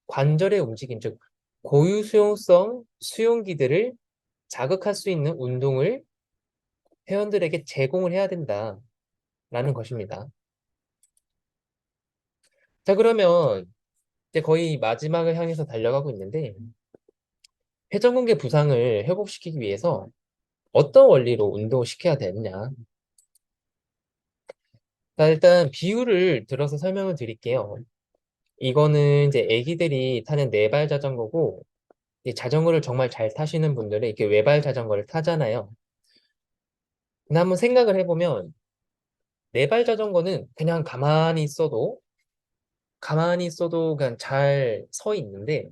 관절의 움직임, 즉 고유 수용성 수용기들을 자극할 수 있는 운동을 회원들에게 제공을 해야 된다라는 것입니다. 자, 그러면 이제 거의 마지막을 향해서 달려가고 있는데 회전근개 부상을 회복시키기 위해서 어떤 원리로 운동을 시켜야 되느냐. 자, 일단 비유를 들어서 설명을 드릴게요. 이거는 이제 애기들이 타는 네발 자전거고 이 자전거를 정말 잘 타시는 분들은 이렇게 외발 자전거를 타잖아요. 근데 한번 생각을 해보면 네발 자전거는 그냥 가만히 있어도 그냥 잘 서 있는데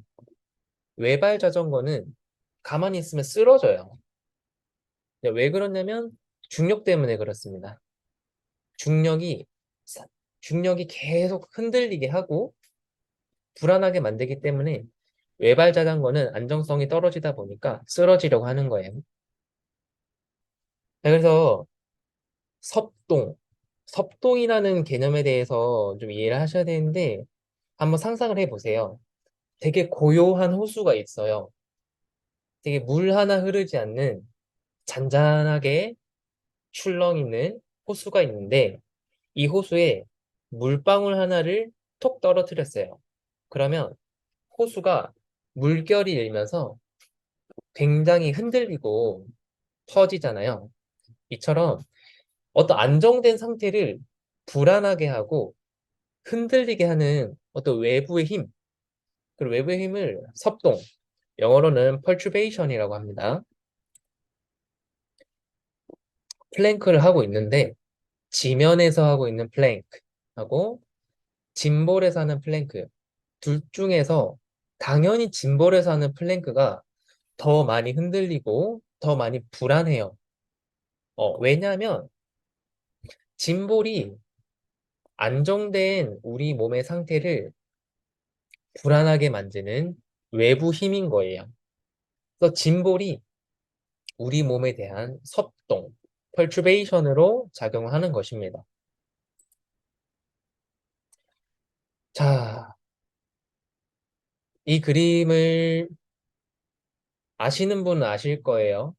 외발 자전거는 가만히 있으면 쓰러져요. 왜 그러냐면 중력 때문에 그렇습니다. 중력이 중력이 계속 흔들리게 하고 불안하게 만들기 때문에 외발 자전거는 안정성이 떨어지다 보니까 쓰러지려고 하는 거예요. 그래서 섭동이라는 개념에 대해서 좀 이해를 하셔야 되는데 한번 상상을 해보세요. 되게 고요한 호수가 있어요. 되게 물 하나 흐르지 않는 잔잔하게 출렁이는 호수가 있는데 이 호수에 물방울 하나를 톡 떨어뜨렸어요. 그러면 호수가 물결이 일면서 굉장히 흔들리고 퍼지잖아요. 이처럼 어떤 안정된 상태를 불안하게 하고 흔들리게 하는 어떤 외부의 힘, 그리고 외부의 힘을 섭동, 영어로는 perturbation이라고 합니다. 플랭크를 하고 있는데 지면에서 하고 있는 플랭크하고 짐볼에서 하는 플랭크 둘 중에서 당연히 짐볼에서 하는 플랭크가 더 많이 흔들리고 더 많이 불안해요. 왜냐하면 짐볼이 안정된 우리 몸의 상태를 불안하게 만드는 외부 힘인 거예요. 그래서 짐볼이 우리 몸에 대한 섭동, perturbation으로 작용하는 것입니다. 자, 이 그림을 아시는 분은 아실 거예요.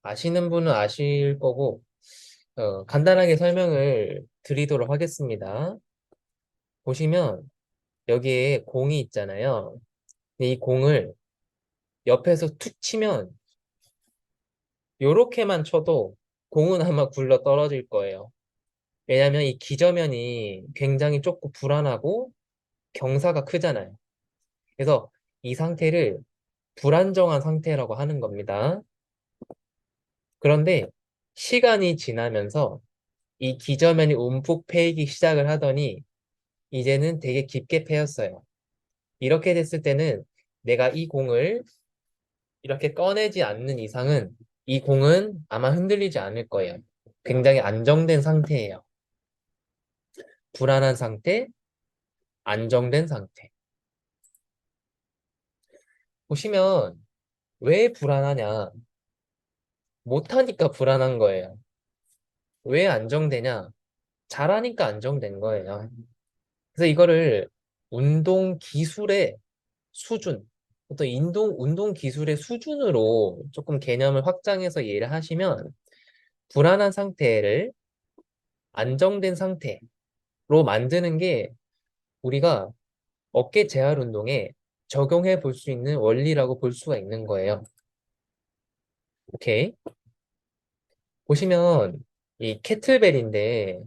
아시는 분은 아실 거고, 간단하게 설명을 드리도록 하겠습니다. 보시면 여기에 공이 있잖아요. 이 공을 옆에서 툭 치면 요렇게만 쳐도 공은 아마 굴러 떨어질 거예요. 왜냐하면 이 기저면이 굉장히 좁고 불안하고 경사가 크잖아요. 그래서 이 상태를 불안정한 상태라고 하는 겁니다. 그런데 시간이 지나면서 이 기저면이 움푹 패이기 시작을 하더니 이제는 되게 깊게 패였어요. 이렇게 됐을 때는 내가 이 공을 이렇게 꺼내지 않는 이상은 이 공은 아마 흔들리지 않을 거예요. 굉장히 안정된 상태예요. 불안한 상태, 안정된 상태. 보시면 왜 불안하냐? 못하니까 불안한 거예요. 왜 안정되냐? 잘하니까 안정된 거예요. 그래서 이거를 운동 기술의 수준, 어떤 운동 기술의 수준으로 조금 개념을 확장해서 이해를 하시면 불안한 상태를 안정된 상태로 만드는 게 우리가 어깨 재활 운동에 적용해 볼 수 있는 원리라고 볼 수가 있는 거예요. 오케이. 보시면 이 캐틀벨인데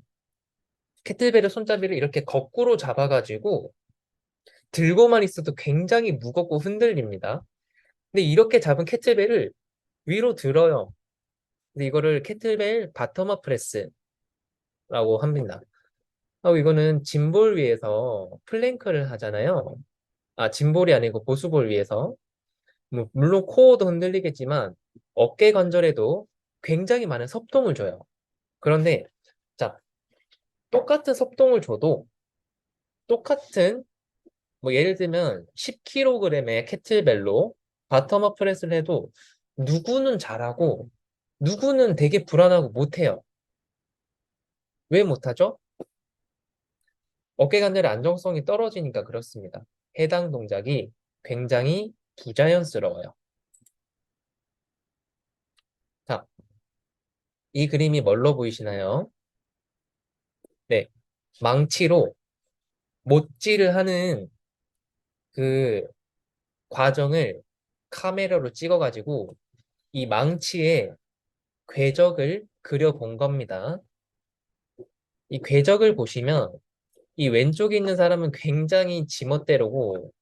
캐틀벨의 손잡이를 이렇게 거꾸로 잡아가지고 들고만 있어도 굉장히 무겁고 흔들립니다. 근데 이렇게 잡은 캐틀벨을 위로 들어요. 근데 이거를 캐틀벨 바텀업 프레스라고 합니다. 이거는 짐볼 위에서 플랭크를 하잖아요. 짐볼이 아니고 보수볼 위에서. 물론 코어도 흔들리겠지만 어깨 관절에도 굉장히 많은 섭동을 줘요. 그런데 자, 똑같은 섭동을 줘도 똑같은 예를 들면 10kg의 캐틀벨로 바텀업 프레스를 해도 누구는 잘하고 누구는 되게 불안하고 못해요. 왜 못하죠? 어깨 관절의 안정성이 떨어지니까 그렇습니다. 해당 동작이 굉장히 부자연스러워요. 자, 이 그림이 뭘로 보이시나요? 네, 망치로 못질을 하는 그 과정을 카메라로 찍어가지고 이 망치에 궤적을 그려본 겁니다. 이 궤적을 보시면 이 왼쪽에 있는 사람은 굉장히 지멋대로고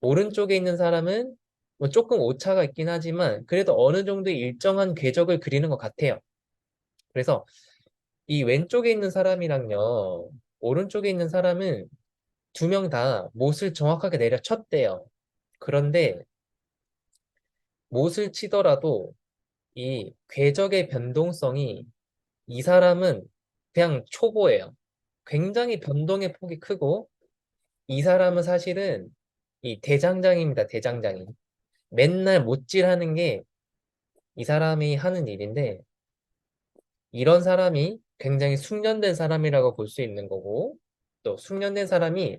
오른쪽에 있는 사람은 뭐 조금 오차가 있긴 하지만 그래도 어느 정도 일정한 궤적을 그리는 것 같아요. 그래서 이 왼쪽에 있는 사람이랑요, 오른쪽에 있는 사람은 두 명 다 못을 정확하게 내려쳤대요. 그런데 못을 치더라도 이 궤적의 변동성이 이 사람은 그냥 초보예요. 굉장히 변동의 폭이 크고 이 사람은 사실은 이 대장장입니다. 대장장이. 맨날 못질하는 게 이 사람이 하는 일인데 이런 사람이 굉장히 숙련된 사람이라고 볼 수 있는 거고 또 숙련된 사람이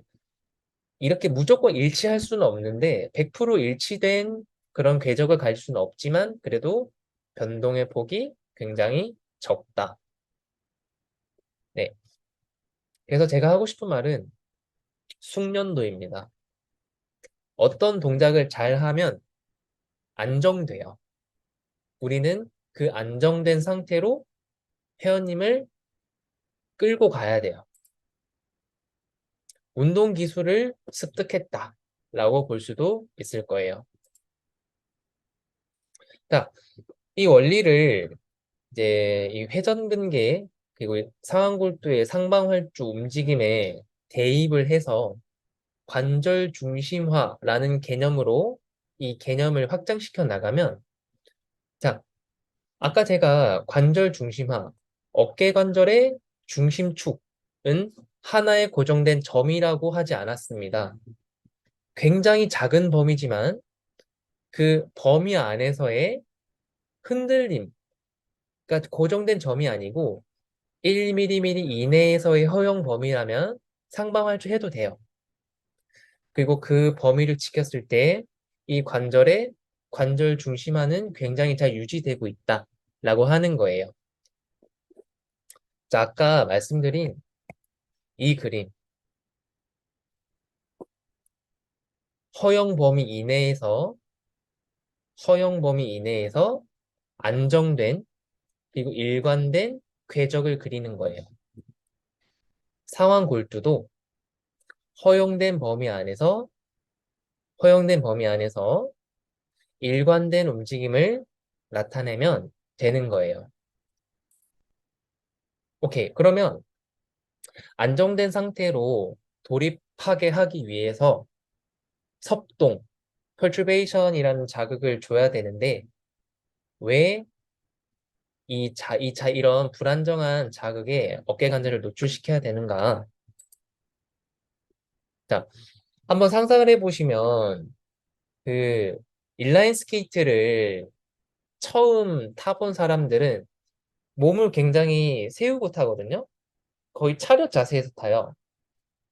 이렇게 무조건 일치할 수는 없는데 100% 일치된 그런 궤적을 가질 수는 없지만 그래도 변동의 폭이 굉장히 적다. 네. 그래서 제가 하고 싶은 말은 숙련도입니다. 어떤 동작을 잘 하면 안정돼요. 우리는 그 안정된 상태로 회원님을 끌고 가야 돼요. 운동 기술을 습득했다. 라고 볼 수도 있을 거예요. 자, 이 원리를 이제 이 회전근개 그리고 상완골두의 상방활주 움직임에 대입을 해서 관절 중심화라는 개념으로 이 개념을 확장시켜 나가면 자, 아까 제가 관절 중심화, 어깨 관절의 중심축은 하나의 고정된 점이라고 하지 않았습니다. 굉장히 작은 범위지만 그 범위 안에서의 흔들림, 그러니까 고정된 점이 아니고 1mm 이내에서의 허용 범위라면 상방할주 해도 돼요. 그리고 그 범위를 지켰을 때 이 관절의 관절 중심화는 굉장히 잘 유지되고 있다라고 하는 거예요. 자, 아까 말씀드린 이 그림, 허용 범위 이내에서 허용 범위 이내에서 안정된 그리고 일관된 궤적을 그리는 거예요. 상완 골두도 허용된 범위 안에서 허용된 범위 안에서 일관된 움직임을 나타내면 되는 거예요. 오케이. 그러면 안정된 상태로 돌입하게 하기 위해서 섭동, perturbation이라는 자극을 줘야 되는데 왜 이런 불안정한 자극에 어깨 관절을 노출시켜야 되는가? 자, 한번 상상을 해보시면 그 인라인 스케이트를 처음 타본 사람들은 몸을 굉장히 세우고 타거든요. 거의 차렷 자세에서 타요.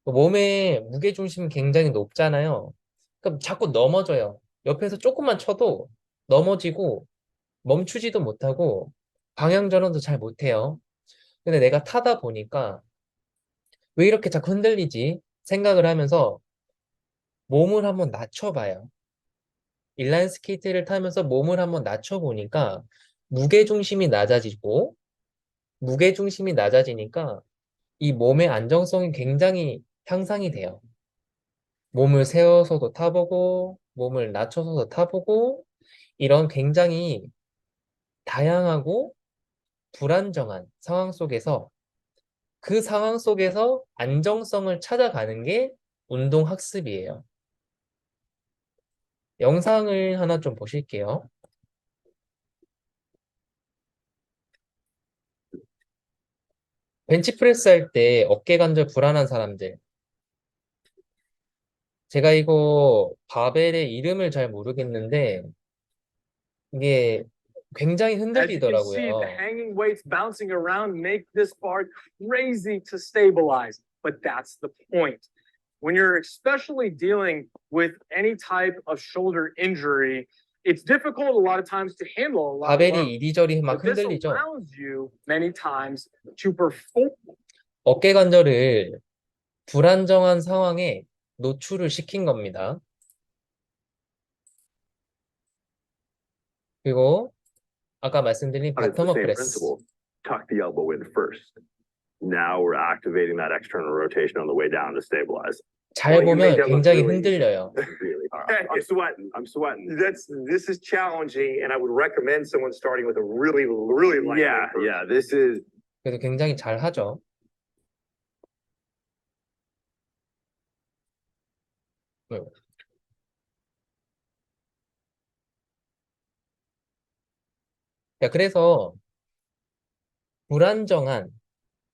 몸의 무게중심이 굉장히 높잖아요. 그럼 자꾸 넘어져요. 옆에서 조금만 쳐도 넘어지고 멈추지도 못하고 방향 전환도 잘 못해요. 근데 내가 타다 보니까 왜 이렇게 자꾸 흔들리지? 생각을 하면서 몸을 한번 낮춰봐요. 인라인 스케이트를 타면서 몸을 한번 낮춰보니까 무게중심이 낮아지고 무게중심이 낮아지니까 이 몸의 안정성이 굉장히 향상이 돼요. 몸을 세워서도 타보고 몸을 낮춰서도 타보고 이런 굉장히 다양하고 불안정한 상황 속에서 그 상황 속에서 안정성을 찾아가는 게 운동 학습이에요. 영상을 하나 좀 보실게요. 벤치프레스 할 때 어깨 관절 불안한 사람들. 제가 이거 바벨의 이름을 잘 모르겠는데 이게 굉장히 As you can see, the 흔들리더라고요. hanging weights bouncing around make this bar crazy to stabilize. But that's the point. When you're especially dealing with any type of shoulder injury, It's difficult a lot of times to handle a lot of 바벨이 load. 이리저리 막 But this 흔들리죠. allows you many times to perform 어깨 관절을 불안정한 상황에 노출을 시킨 겁니다. 그리고 아까 말씀드린 But it's the 바텀업 same 프레스. principle. Tuck the elbow in first. Now we're activating that external rotation on the way down to stabilize. 잘 Well, you 보면 make that look 굉장히 really easy. 흔들려요. Really hard. I'm sweating. I'm sweating. This is challenging, and I would recommend someone starting with a really light. Yeah, yeah. This is 그래도 굉장히 잘 하죠. 자, 그래서 불안정한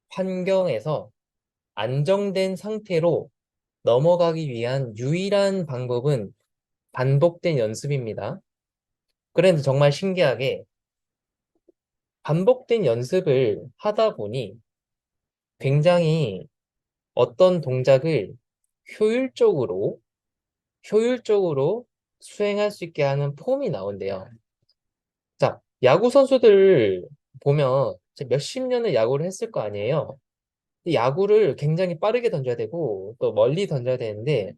환경에서 안정된 상태로 넘어가기 위한 유일한 방법은 반복된 연습입니다. 그런데 정말 신기하게 반복된 연습을 하다 보니 굉장히 어떤 동작을 효율적으로 수행할 수 있게 하는 폼이 나온대요. 자, 야구 선수들 보면 몇십 년을 야구를 했을 거 아니에요. 야구를 굉장히 빠르게 던져야 되고 또 멀리 던져야 되는데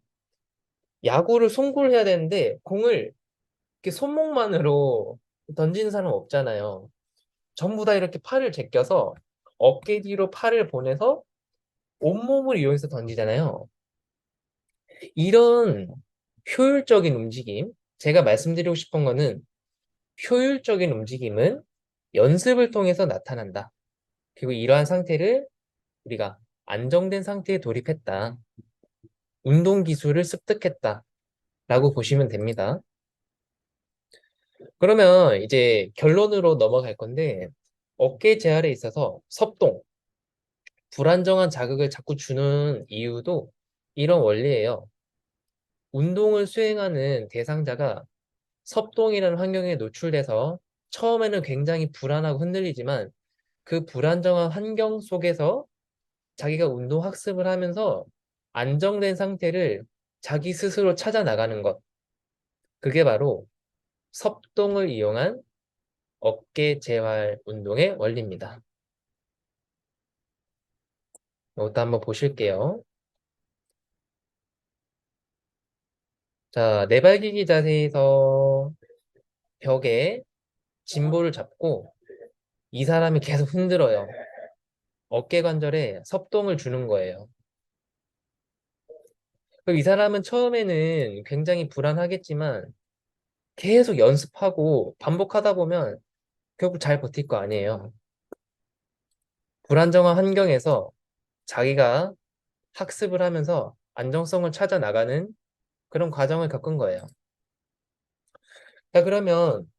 야구를 송구를 해야 되는데 공을 이렇게 손목만으로 던지는 사람 없잖아요. 전부 다 이렇게 팔을 제껴서 어깨 뒤로 팔을 보내서 온몸을 이용해서 던지잖아요. 이런 효율적인 움직임, 제가 말씀드리고 싶은 거는 효율적인 움직임은 연습을 통해서 나타난다. 그리고 이러한 상태를 우리가 안정된 상태에 돌입했다. 운동 기술을 습득했다. 라고 보시면 됩니다. 그러면 이제 결론으로 넘어갈 건데 어깨 재활에 있어서 섭동, 불안정한 자극을 자꾸 주는 이유도 이런 원리예요. 운동을 수행하는 대상자가 섭동이라는 환경에 노출돼서 처음에는 굉장히 불안하고 흔들리지만 그 불안정한 환경 속에서 자기가 운동 학습을 하면서 안정된 상태를 자기 스스로 찾아 나가는 것. 그게 바로 섭동을 이용한 어깨 재활 운동의 원리입니다. 이것도 한번 보실게요. 자, 내발기기 자세에서 벽에 짐볼을 잡고 이 사람이 계속 흔들어요. 어깨 관절에 섭동을 주는 거예요. 그럼 이 사람은 처음에는 굉장히 불안하겠지만 계속 연습하고 반복하다 보면 결국 잘 버틸 거 아니에요. 불안정한 환경에서 자기가 학습을 하면서 안정성을 찾아 나가는 그런 과정을 겪은 거예요. 자, 그러면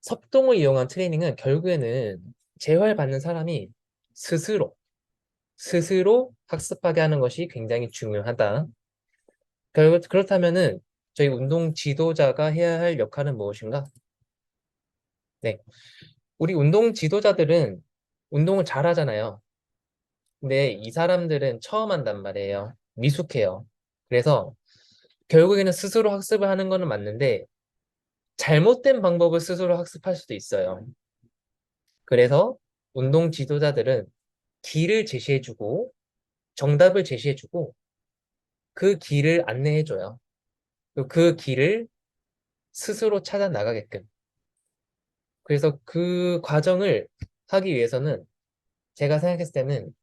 섭동을 이용한 트레이닝은 결국에는 재활받는 사람이 스스로 학습하게 하는 것이 굉장히 중요하다. 그렇다면은 저희 운동 지도자가 해야 할 역할은 무엇인가? 네. 우리 운동 지도자들은 운동을 잘 하잖아요. 근데 이 사람들은 처음 한단 말이에요. 미숙해요. 그래서 결국에는 스스로 학습을 하는 거는 맞는데 잘못된 방법을 스스로 학습할 수도 있어요. 그래서 운동 지도자들은 길을 제시해주고 정답을 제시해주고 그 길을 안내해줘요. 그리고 그 길을 스스로 찾아 나가게끔. 그래서 그 과정을 하기 위해서는 제가 생각했을 때는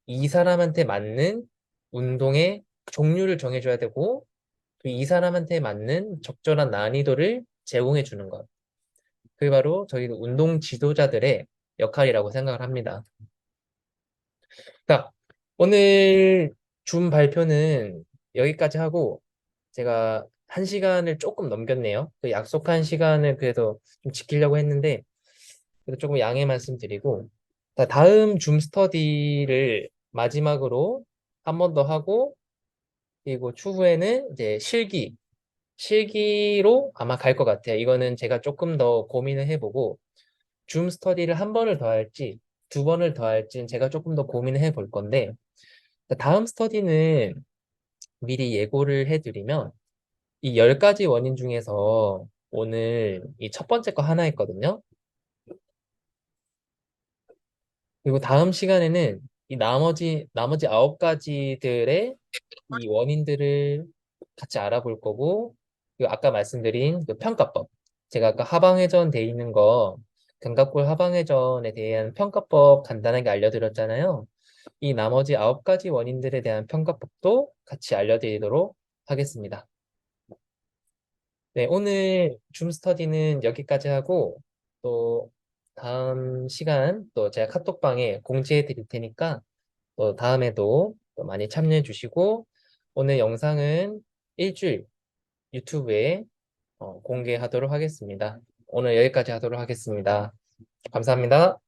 이 사람한테 맞는 운동의 종류를 정해줘야 되고 또 이 사람한테 맞는 적절한 난이도를 제공해 주는 것. 그게 바로 저희 운동 지도자들의 역할이라고 생각을 합니다. 자, 오늘 줌 발표는 여기까지 하고 제가 1시간을 조금 넘겼네요. 그 약속한 시간을 그래도 좀 지키려고 했는데 그래도 조금 양해 말씀드리고 자, 다음 줌 스터디를 마지막으로 한 번 더 하고 그리고 추후에는 이제 실기로 아마 갈 것 같아요. 이거는 제가 조금 더 고민을 해보고 줌 스터디를 한 번을 더 할지 두 번을 더 할지는 제가 조금 더 고민을 해볼 건데 다음 스터디는 미리 예고를 해드리면 이 10가지 원인 중에서 오늘 이 첫 번째 거 하나 했거든요. 그리고 다음 시간에는 이 나머지 9가지들의 이 원인들을 같이 알아볼 거고, 그리고 아까 말씀드린 그 평가법. 제가 아까 하방회전 돼 있는 거, 견갑골 하방회전에 대한 평가법 간단하게 알려드렸잖아요. 이 나머지 9가지 원인들에 대한 평가법도 같이 알려드리도록 하겠습니다. 네, 오늘 줌 스터디는 여기까지 하고, 또 다음 시간 또 제가 카톡방에 공지해 드릴 테니까 또 다음에도 또 많이 참여해 주시고, 오늘 영상은 일주일 유튜브에 공개하도록 하겠습니다. 오늘 여기까지 하도록 하겠습니다. 감사합니다.